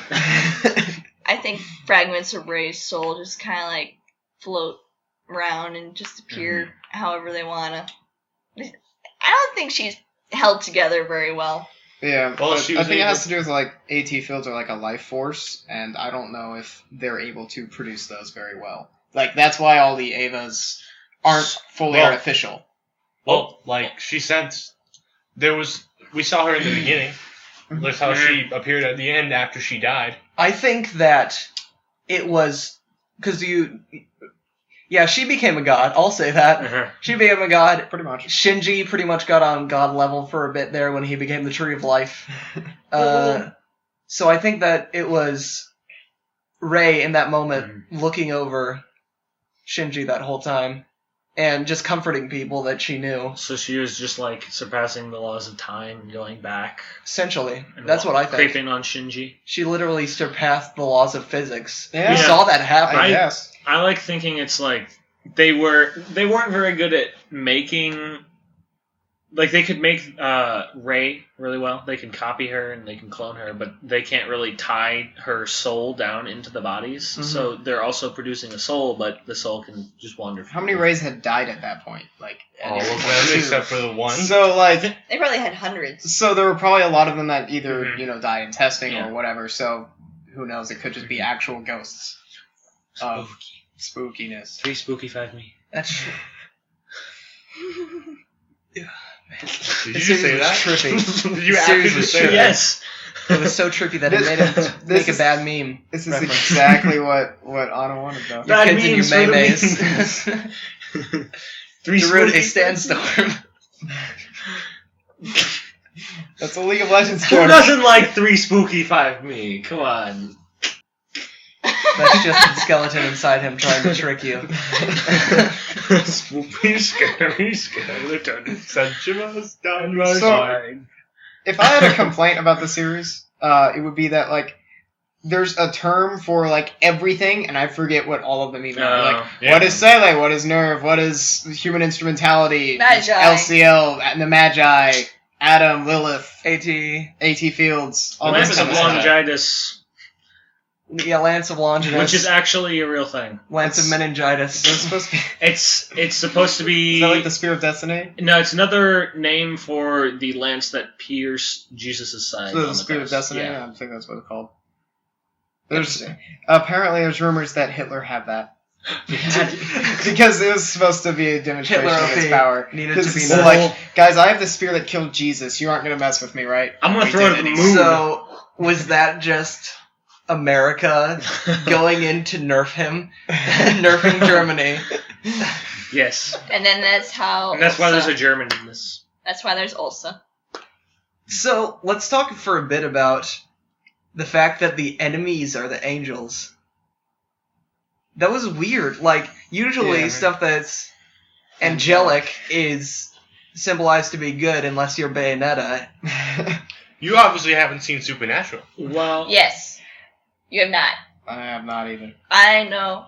I think fragments of Ray's soul just kind of like float around and just appear however they wanna. I don't think she's held together very well. Yeah, Well, but she I was think it able- has to do with like AT fields are like a life force, and I don't know if they're able to produce those very well. Like that's why all the Avas aren't fully Well- artificial. Well, like, she sent... We saw her in the beginning. That's how she appeared at the end after she died. I think that it was... Because Yeah, she became a god. I'll say that. Uh-huh. She became a god. Pretty much. Shinji pretty much got on god level for a bit there when he became the Tree of Life. So I think that it was Rei in that moment looking over Shinji that whole time and just comforting people that she knew. So she was just like surpassing the laws of time and going back. Essentially. And That's what I think. Creeping on Shinji. She literally surpassed the laws of physics. Yeah. We saw that happen. I guess. I like thinking it's like they weren't very good at making. Like, they could make Rei really well. They can copy her and they can clone her, but they can't really tie her soul down into the bodies. Mm-hmm. So they're also producing a soul, but the soul can just wander. How many Rays had died at that point? Like All of them except for the one. So like, They probably had hundreds. so there were probably a lot of them that either Mhm. died in testing Yeah. or whatever. So who knows? It could just be actual ghosts of spookiness. 3 spooky 5 me. That's true. Did you just say that? Trippy. Did you Series actually was say trippy. that? Yes. It was so trippy that it made it This make a is- bad meme. This is reference. exactly what Anna wanted though. Your Bad kids and your memes for the maymays. memes. 3 Darude, spooky a sandstorm. That's a League of Legends Who joke. doesn't like 3 spooky 5 me? Come on. That's just the skeleton inside him trying to trick you. Spooky, scary, skeleton. Sensuous, down my So- spine. If I had a complaint about the series, it would be that like there's a term for like everything, and I forget what all of them even are. Like, yeah. what is SEELE? What is nerve? What is human instrumentality? Magi. LCL, and the Magi, Adam, Lilith, AT. AT fields, all Lamp this is kind a of stuff. Longitis. Yeah, Lance of Longinus. which is actually a real thing. Lance of Meningitis. Is that supposed to be? It's supposed to be. Is that like the Spear of Destiny? No, it's another name for the lance that pierced Jesus' side. So on the Spear of cross. Destiny? Yeah. I think that's what it's called. Apparently there's rumors that Hitler had that. Because it was supposed to be a demonstration Hitler of its OP power. needed to be It's known. like, guys, I have the spear that killed Jesus. You aren't going to mess with me, right? I'm gonna We throw it did at the anyway. moon. So, was that just America going in to nerf him? Nerfing Germany? Yes. And then that's how. And that's why there's Ulsa- a German in this. That's why there's Ulsa. So, let's talk for a bit about the fact that the enemies are the angels. That was weird. Like, usually Yeah. stuff that's angelic is symbolized to be good unless you're Bayonetta. You obviously haven't seen Supernatural. Well, Yes. You have not. I have not either. I know.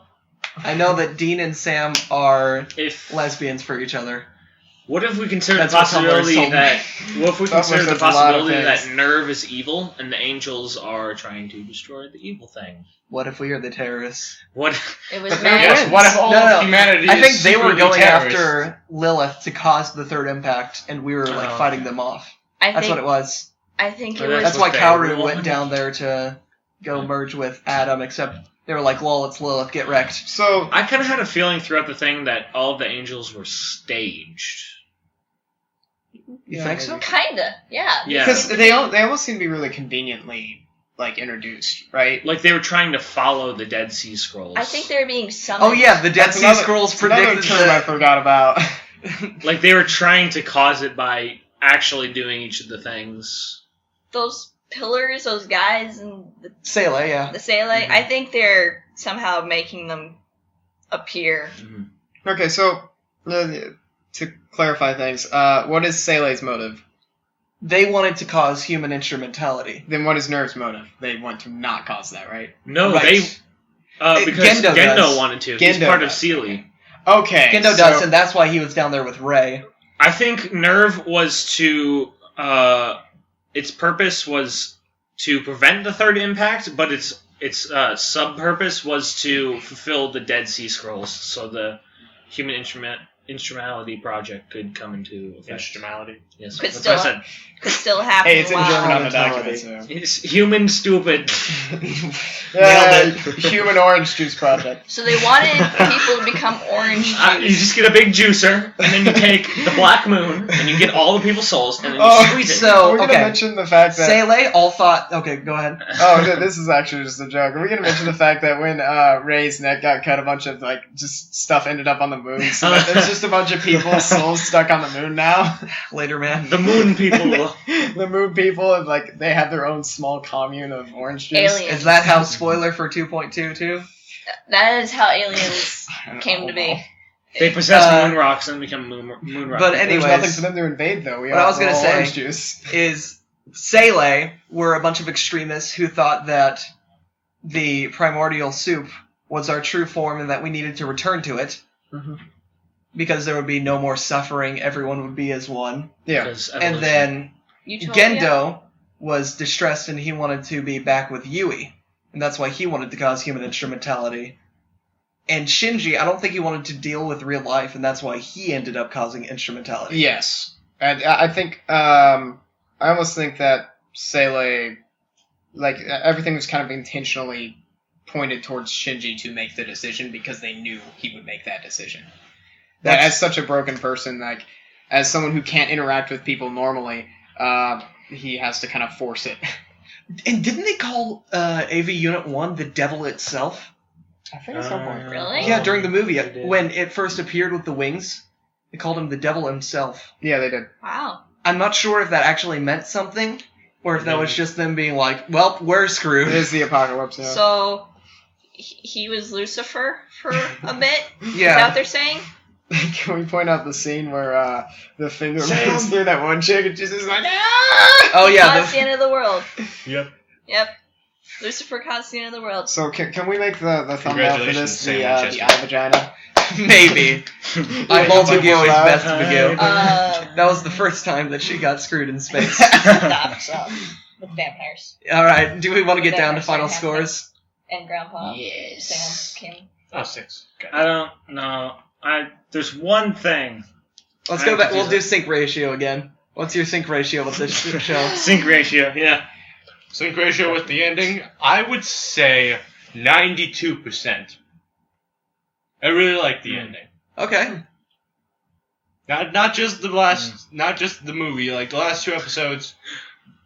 I know that Dean and Sam are if lesbians for each other. what if we consider That's the what Tumblr possibility told me. that what if we Tumblr consider the says a lot of possibility that things. Nerve is evil and the angels are trying to destroy the evil thing? What if we are the terrorists? What? It was But they're mad. Yes, twins. what if all No, no. of humanity I think is they were secretly going terrorists? after Lilith to cause the third impact, and we were like Oh, fighting okay. them off. I That's what think. it was. I think Oh, it was. That's what why they Kaoru were went wanting. down there to go merge with Adam, except they were like, lol, it's Lilith, get wrecked. So, I kind of had a feeling throughout the thing that all of the angels were staged. You Yeah, think so? maybe. Kinda. Yeah. Yeah. because they almost seem to be really conveniently, like, introduced, right? Like they were trying to follow the Dead Sea Scrolls. I think they're being summoned. Oh yeah, the Dead That's Sea another- Scrolls It's another predicted term I the... forgot about. Like they were trying to cause it by actually doing each of the things. Those pillars, those guys, and SEELE, yeah. the SEELE. I think they're somehow making them appear. Okay, so, to clarify things, what is Sele's motive? They wanted to cause human instrumentality. Then what is Nerve's motive? They want to not cause that, right? No, Right. because Gendo Gendo does. wanted to. He's Gendo part of does, SEELE. Okay. Kendo so, does, and that's why he was down there with Rey. I think Nerve was to. Its purpose was to prevent the third impact, but its sub purpose was to fulfill the Dead Sea Scrolls, so the human instrumentality project could come into effect. Instrumentality. Yes, Could that's what I still- said. Could still happen. Hey, it's in while- German on the Instrumentality. document, so. It's human stupid. Nailed it. Human Orange Juice Project. So they wanted people to become orange You juice. just get a big juicer, and then you take the Black Moon, and you get all the people's souls, and then you Oh, squeeze it. so- We're gonna okay. mention the fact that. SEELE all thought... Okay, go ahead. This is actually just a joke. Are we gonna mention the fact that when Ray's neck got cut, a bunch of like just stuff ended up on the moon, so that there's just a bunch of people's souls stuck on the moon now. Later, man. The Moon people. The moon people, and like they have their own small commune of orange juice. Aliens. Is that how spoiler for 2.2 too? That is how aliens I don't came to know. be. They possess Uh, moon rocks and become moon rocks. But There's anyways, nothing for them to invade, though. What I was we're gonna all say- orange juice. is SEELE were a bunch of extremists who thought that the primordial soup was our true form and that we needed to return to it Mhm. because there would be no more suffering, everyone would be as one. Yeah. Because And evolution. then Utopia? Gendo was distressed and he wanted to be back with Yui, and that's why he wanted to cause human instrumentality. And Shinji, I don't think he wanted to deal with real life, and that's why he ended up causing instrumentality. Yes. And I think, I almost think that Sele, like, everything was kind of intentionally pointed towards Shinji to make the decision because they knew he would make that decision. That That's- as such a broken person, like, as someone who can't interact with people normally, he has to kind of force it. And didn't they call AV Unit 1 the devil itself? I think at some point. Really? Yeah, during the movie, They did. when it first appeared with the wings, they called him the devil himself. Yeah, they did. Wow. I'm not sure if that actually meant something, or if that was just them being like, well, we're screwed. It is the apocalypse, yeah. So he was Lucifer for a bit? Is that Yeah. what they're saying? Can we point out the scene where the finger lands through that one chick and she's just like, ah! Oh, yeah. Caused the end of the world. Yep. Yep. Lucifer caused the end of the world. So can we make the thumbnail for this Congratulations, Sam the Winchester. eye vagina? Maybe. Eyeball Too Bagoo is loud. best Bagoo. That was the first time that she got screwed in space. Stop, with vampires. Alright, do we want to get down to Vampires final aren't happening. scores? and Grandpa Yes. Sam came. Oh, 6. Okay. I don't know. There's one thing. Let's I go back. have to We'll do do that. sync ratio again. What's your sync ratio with this show? Sync ratio. Yeah. Sync ratio with the ending, I would say 92%. I really like the ending. Okay. Not just the movie. Like the last 2 episodes,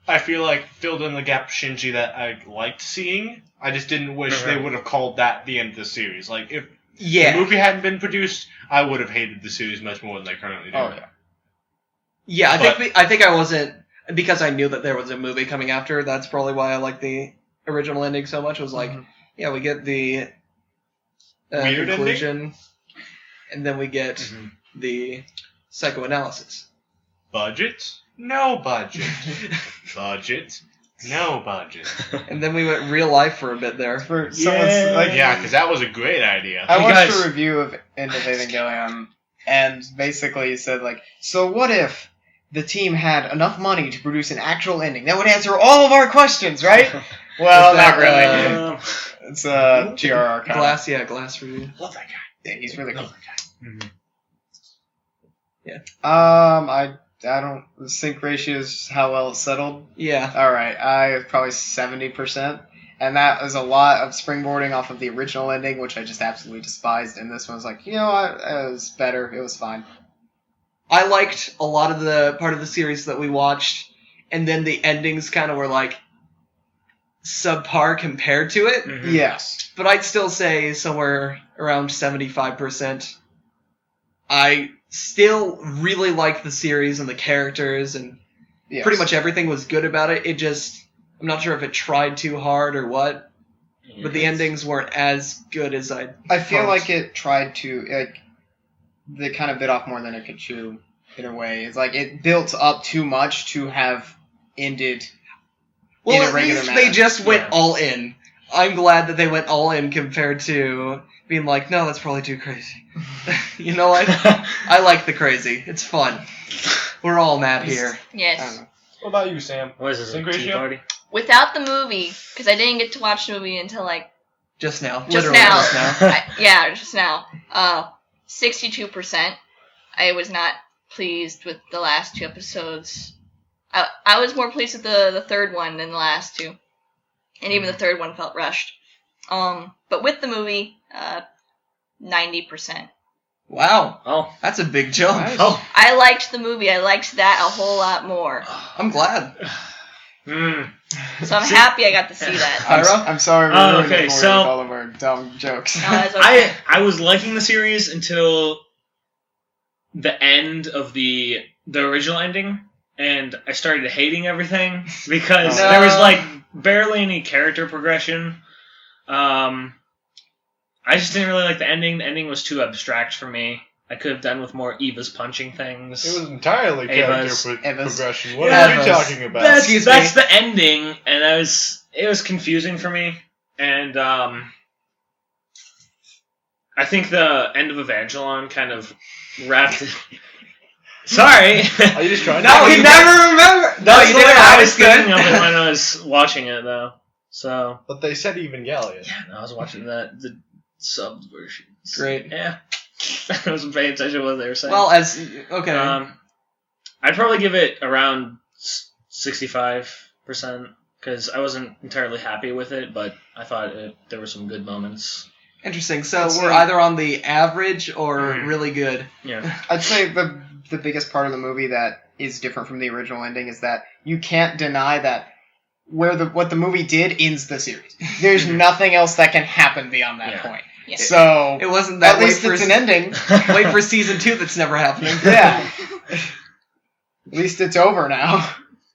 I feel like filled in the gap of Shinji that I liked seeing. I just didn't wish they would have called that the end of the series. Like if the movie hadn't been produced, I would have hated the series much more than they currently do. Oh yeah. Yeah, I think I wasn't, because I knew that there was a movie coming after. That's probably why I liked the original ending so much. It was like, yeah, we get the Weird conclusion, and then we get the psychoanalysis. Budget? No budget. Budget? No budget. And then we went real life for a bit there. For someone's like, Yeah, because that was a great idea. I Hey, watched guys. a review of End of Evangelion, and basically it said like, so what if the team had enough money to produce an actual ending that would answer all of our questions, right? Well, Is that, not really. It's GRR kind of. Glass review. Love that guy. Yeah, he's really cool. Love that guy. I don't. The sync ratio is how well it's settled. Yeah. All right, I probably 70%, and that is a lot of springboarding off of the original ending, which I just absolutely despised. And this one was like, you know what, it was better. It was fine. I liked a lot of the part of the series that we watched, and then the endings kind of were like subpar compared to it. Yes. But I'd still say somewhere around 75%. I still really liked the series and the characters, and Yes. pretty much everything was good about it. It just, I'm not sure if it tried too hard or what, but the endings weren't as good as I feel hoped. like it tried to, like, they kind of bit off more than it could chew, in a way. It's like it built up too much to have ended in Well, a at regular least manner. they just went Yeah. all in. I'm glad that they went all in compared to being like, no, that's probably too crazy. You know what? I like the crazy. It's fun. We're all mad here. I don't Yes. know. What about you, Sam? What is this? Sync A tea ratio? party? Without the movie, because I didn't get to watch the movie until like Just now. Just Literally now. just now. just now. 62%. I was not pleased with the last 2 episodes. I was more pleased with the third one than the last 2, and even the third one felt rushed. But with the movie, 90%. Wow. Oh. That's a big jump. Nice. Oh. I liked the movie. I liked that a whole lot more. I'm glad. So I'm happy I got to see that. Ira? I'm sorry we Oh, ruined okay, it for you so- with all of our dumb jokes. No, that's okay. I was liking the series until the end of the original ending, and I started hating everything because No. there was like barely any character progression. I just didn't really like the ending. The ending was too abstract for me. I could have done with more Eva's punching things. It was entirely character Eva's. progression. What Yeah, are you Eva's. talking about? That's the ending, and it was confusing for me. And I think the End of Evangelion kind of wrapped it. Sorry. Are you just trying No, to... he never remember. No, That's you the did way it. I That was was good. thinking of it when I was watching it, though. So But they said Evangelion. yeah, no, I was watching the subbed versions. Great. Yeah, I wasn't paying attention to what they were saying. Well, okay. I'd probably give it around 65% because I wasn't entirely happy with it, but I thought there were some good moments. Interesting. So It's we're like- either on the average or Mhm. really good. Yeah. I'd say the biggest part of the movie that is different from the original ending is that you can't deny that what the movie did ends the series. There's nothing else that can happen beyond that Yeah. point. Yeah. So It wasn't that at least it's an ending. wait for season 2 that's never happening. Yeah. At least it's over now.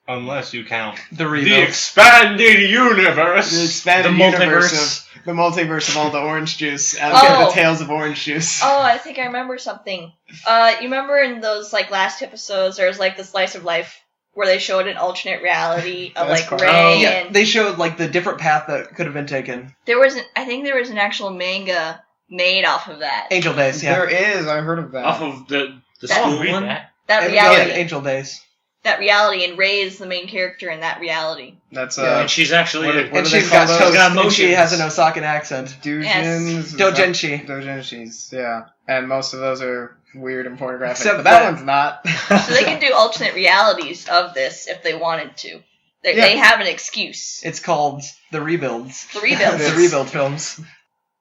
Unless you count The the rebuild. expanded universe. The expanded The universe of the multiverse of all the orange juice. Oh. The tales of orange juice. Oh, I think I remember something. You remember in those like last 2 episodes, there was like the slice of life where they showed an alternate reality of That's like fun. Ray, Oh. Yeah, and they showed like the different path that could have been taken. I think there was an actual manga made off of that. Angel Days, yeah. There is. I heard of that. Off of the That- school Read one? that. That Yeah, reality. Angel Days. that reality, and Rei is the main character in that reality. That's And she's actually what And do she's they call got those? toast, got and she emotions. has an Osakan accent. Doujins. Doujinshi. Doujinshis, yeah. And most of those are weird and pornographic. Except but that that- one's not. So they can do alternate realities of this if they wanted to. They, Yeah. they have an excuse. It's called The Rebuilds. The Rebuilds. The Rebuild films.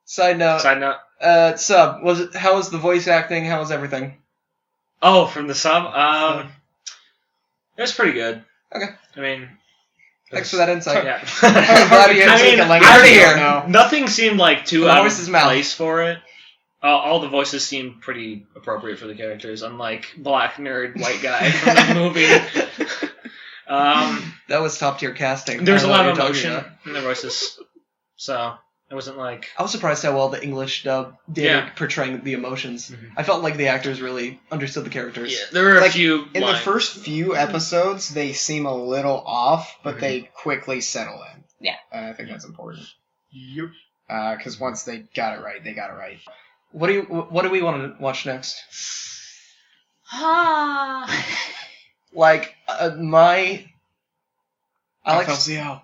Side note. Side note. Sub, how was the voice acting? How was everything? Oh, from the sub? It was pretty good. Okay. I mean... Thanks for that insight. Yeah. I'm glad you I mean, speak a I language already you hear. don't know. Nothing seemed like too The out horse's of mouth. place for it. All the voices seemed pretty appropriate for the characters, unlike black nerd white guy from the movie. That was top tier casting. There was I a know lot what of you're talking emotion about. in their voices, so it wasn't like... I was surprised how well the English dub did Yeah. at portraying the emotions. Mhm. I felt like the actors really understood the characters. Yeah, there were a Like, few In the lines. first few episodes, they seem a little off, but they quickly settle in. Yeah. I think that's important. Yep. Because once they got it right, they got it right. What do we want to watch next? Like I like FLCL.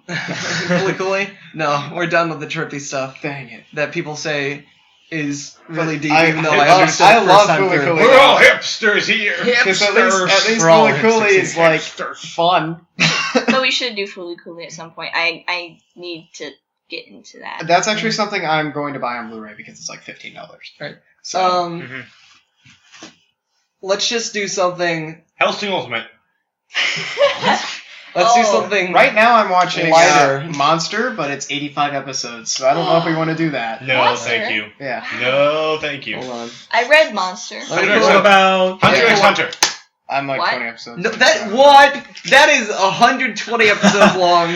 Cooley Cooley. No, we're done with the trippy stuff Dang it. that people say is really deep. I- even though I I love- understood I the first love time Cooley through. Cooley. We're all hipsters here. Because at least We're all Cooley Cooley hipsters is like fun. But we should do Fooly Cooly at some point. I need to get into that. That's actually something I'm going to buy on Blu-ray because it's like $15. Right. So Mhm. Let's just do something. Hellsing Ultimate. Let's do Oh. something. right now I'm watching Lighter. Monster, but it's 85 episodes, so I don't know if we want to do that. No, Monster? thank you. Yeah. No, thank you. Hold on. I read Monster. Let me Hunter, pull What up- about... Hunter x Hunter. I'm like What? 20 episodes. No, in, that so- what? That is 120 episodes long.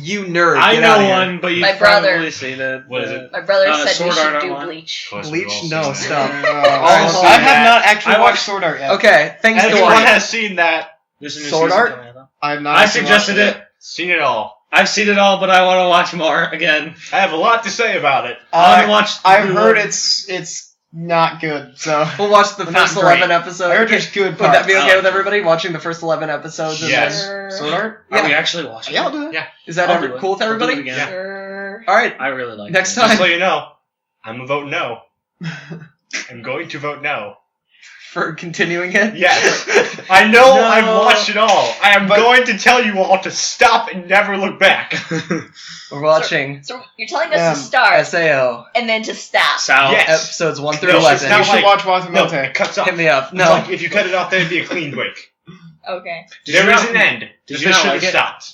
You nerd. I Get know outta here. one, but you've My brother. probably seen it. What is it? My brother said we Sword should Art do Online? Bleach. Of course, we've Bleach? all No, seen that. stop. I seen have not actually I watched watched- Sword Art yet. Okay, things to Everyone watch. has seen that. There's a new Sword season Art? coming out, though. I have not. I actually suggested watched it. Seen it all. I've seen it all, but I want to watch more again. I have a lot to say about it. I want to watch... I've heard it's not good, so We'll watch the Well, not first 11 great. episodes. I heard there's good Would that be parts. okay with everybody? Watching the first 11 episodes? And Yes. then- Sword Art? Are we Yeah. actually watching Yeah, I'll it? do that. Yeah. Is that I'll ever do it. cool with I'll do it everybody? again. Sure. All right. I really like Next it. time. Just so you know, I'm a vote no. I'm going to vote no. For continuing it? Yes. I know No. I've watched it all. I am But- going to tell you all to stop and never look back. We're watching So you're telling us to start SAO. and then to stop. South. Yes. Episodes 1 through No, 11. it's You not should like- watch No, Watamote. it cuts off. Hit me up. It's No. like if you cut it off, there'd be a clean break. Okay. Did you There is not- an end. did You you just not should have like it? stopped.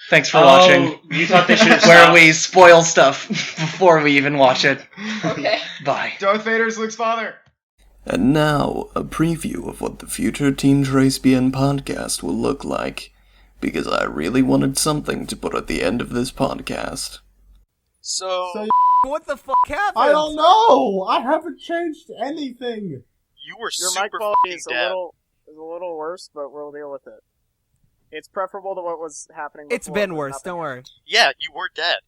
Thanks for watching. You thought they should have Where stopped. we spoil stuff before we even watch it. Okay. Bye. Darth Vader's Luke's father. And now, a preview of what the future TeamTresBien podcast will look like, because I really wanted something to put at the end of this podcast. So What the fuck happened? I don't know. I haven't changed anything. you were Your super mic quality fucking is dead. a little worse, but we'll deal with it. It's preferable to what was happening before. It's been but worse, nothing don't worry. else. Yeah, you were dead.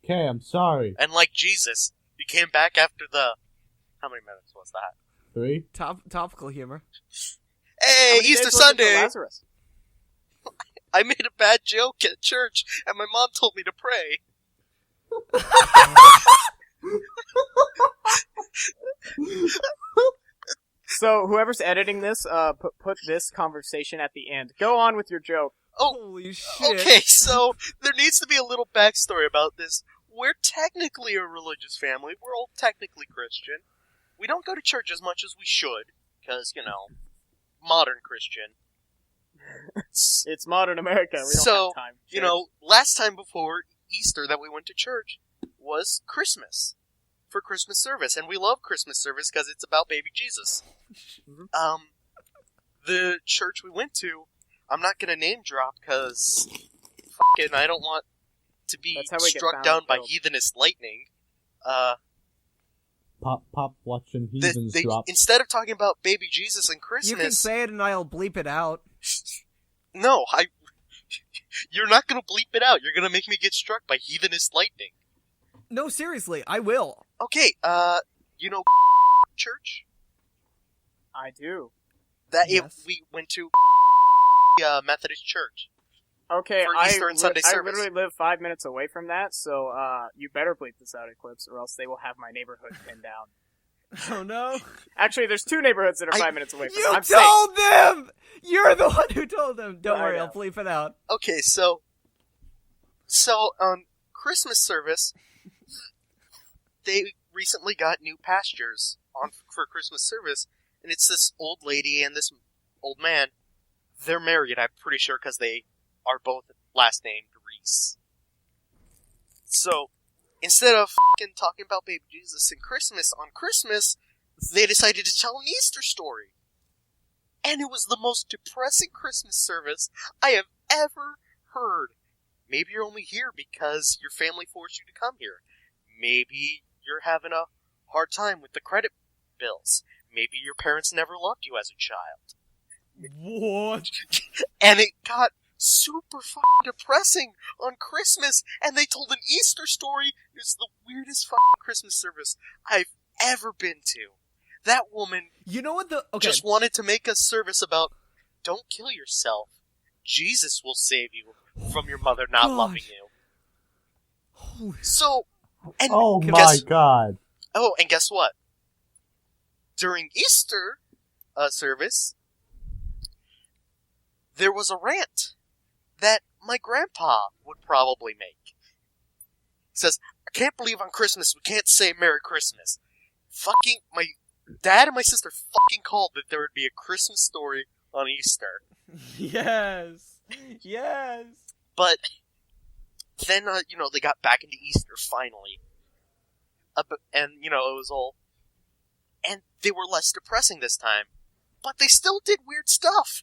Okay, I'm sorry. And like Jesus, you came back after the... How many minutes was that? 3. Topical humor. Hey, How many Easter days was it for Sunday! Lazarus? I made a bad joke at church, and my mom told me to pray. So whoever's editing this, put this conversation at the end. Go on with your joke. Oh, Holy shit. okay, so there needs to be a little backstory about this. We're technically a religious family. We're all technically Christian. We don't go to church as much as we should, because, modern Christian. It's modern America. We don't So, have time. You know, last time before Easter that we went to church was Christmas. For Christmas service. And we love Christmas service because it's about baby Jesus. The church we went to, I'm not going to name drop because I don't want to be That's how we get struck found down and by killed. heathenist lightning. Pop watching heathens drop. Instead of talking about baby Jesus and You can Christmas, say it and I'll bleep it out. no, you're not going to bleep it out. You're going to make me get struck by heathenist lightning. No, seriously, I will. Okay, church? I do. That Yes. if we went to Methodist Church. Okay, For Easter and Sunday I service. literally live 5 minutes away from that, so you better bleep this out, Eclipse, or else they will have my neighborhood pinned down. Oh no! Actually, there's 2 neighborhoods that are 5 minutes away from You me. I'm told them! You're the one who told them! Don't I worry, know. I'll bleep it out. Okay, so on Christmas service, they recently got new pastures for Christmas service, and it's this old lady and this old man. They're married, I'm pretty sure, because they are both last named Reese. So, instead of fucking talking about baby Jesus and Christmas on Christmas, they decided to tell an Easter story. And it was the most depressing Christmas service I have ever heard. Maybe you're only here because your family forced you to come here. Maybe you're having a hard time with the credit bills. Maybe your parents never loved you as a child. What? And it got super fucking depressing on Christmas, and they told an Easter story. It's the weirdest fucking Christmas service I've ever been to. That woman You know what the... Okay. just wanted to make a service about, don't kill yourself. Jesus will save you from your mother not Gosh. loving you. Holy... So, and Oh my guess, god. oh, and guess what? During Easter service, there was a rant that my grandpa would probably make. It says, I can't believe on Christmas we can't say Merry Christmas. Fucking, my dad and my sister fucking called that there would be a Christmas story on Easter. Yes! Yes! But then, they got back into Easter finally. And, it was all... And they were less depressing this time. But they still did weird stuff.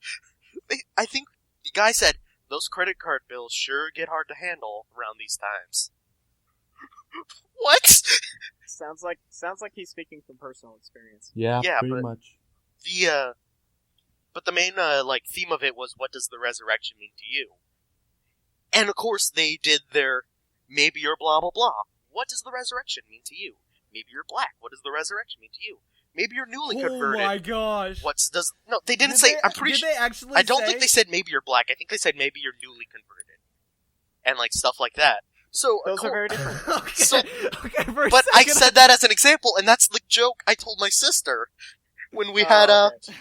I think the guy said, those credit card bills sure get hard to handle around these times. What? Sounds like he's speaking from personal experience. Yeah, Yeah, pretty but- much. But the main, theme of it was, what does the resurrection mean to you? And of course, they did their, maybe you're blah blah blah. What does the resurrection mean to you? Maybe you're black. What does the resurrection mean to you? Maybe you're newly converted. Oh my gosh! No, they didn't say, I'm pretty Did sure. they actually I don't say? think they said maybe you're black. I think they said maybe you're newly converted. And, stuff like that. So, Those are very different. Okay, So- okay, for a but I second, said that as an example, and that's the joke I told my sister when we had, okay.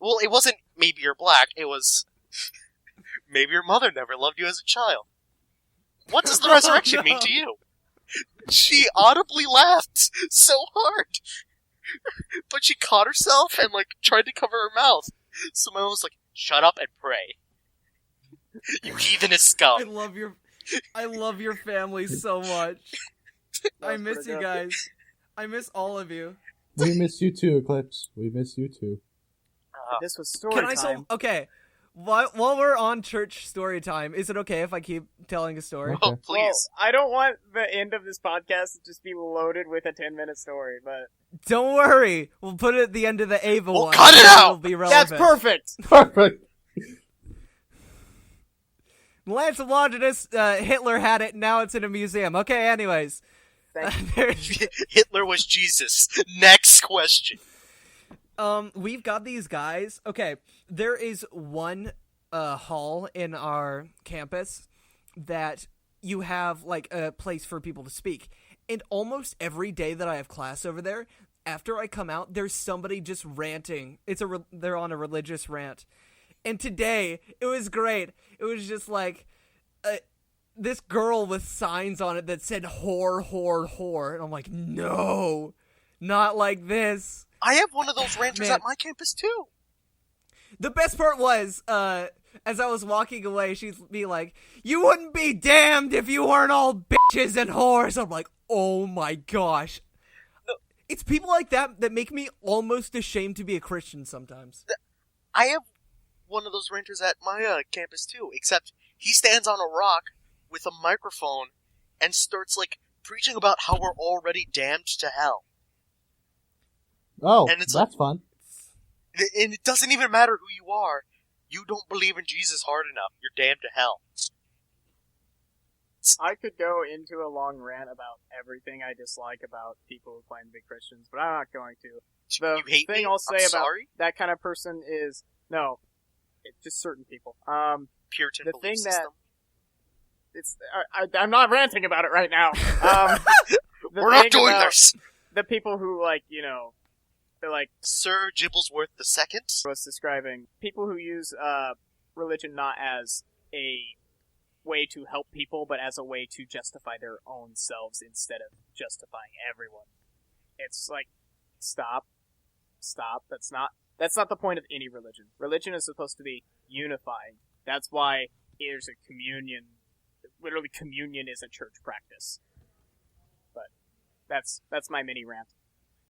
well, it wasn't maybe you're black, it was maybe your mother never loved you as a child. What does the resurrection mean to you? She audibly laughed so hard. But she caught herself and, tried to cover her mouth. So my mom was like, shut up and pray. You heathenist scum. I love your family so much. I miss pretty you good. guys. I miss all of you. We miss you too, Eclipse. We miss you too. This was story Can I time. okay? While we're on church story time, is it okay if I keep telling a story? Okay. Oh, please. Well, I don't want the end of this podcast to just be loaded with a 10-minute story, but Don't worry, we'll put it at the end of the Ava Well, one. cut it so out! It'll be relevant. that's perfect. Perfect. Lance of Longinus, Hitler had it. Now it's in a museum. Okay, anyways. Hitler was Jesus. Next question. We've got these guys. Okay, there is one hall in our campus that you have a place for people to speak. And almost every day that I have class over there, after I come out, there's somebody just ranting. They're on a religious rant. And today, it was great. It was just this girl with signs on it that said whore, whore, whore. And I'm like, no, not like this. I have one of those ranters Man. at my campus too. The best part was, as I was walking away, she'd be like, you wouldn't be damned if you weren't all bitches and whores. I'm like, oh my gosh. It's people like that make me almost ashamed to be a Christian sometimes. I have one of those ranters at my campus too, except he stands on a rock with a microphone and starts preaching about how we're already damned to hell. Oh, And it's that's fun. And it doesn't even matter who you are. You don't believe in Jesus hard enough. You're damned to hell. I could go into a long rant about everything I dislike about people who claim to be Christians, but I'm not going to. The You hate thing me? I'll say I'm about sorry? that kind of person is, no, just certain people. Puritan The belief thing system. I'm not ranting about it right now. We're not doing this. The people who they're like Sir Gibblesworth II was describing people who use religion not as a way to help people, but as a way to justify their own selves instead of justifying everyone. It's like, stop. That's not the point of any religion. Religion is supposed to be unifying. That's why there's a communion. Literally, communion is a church practice. But that's my mini rant.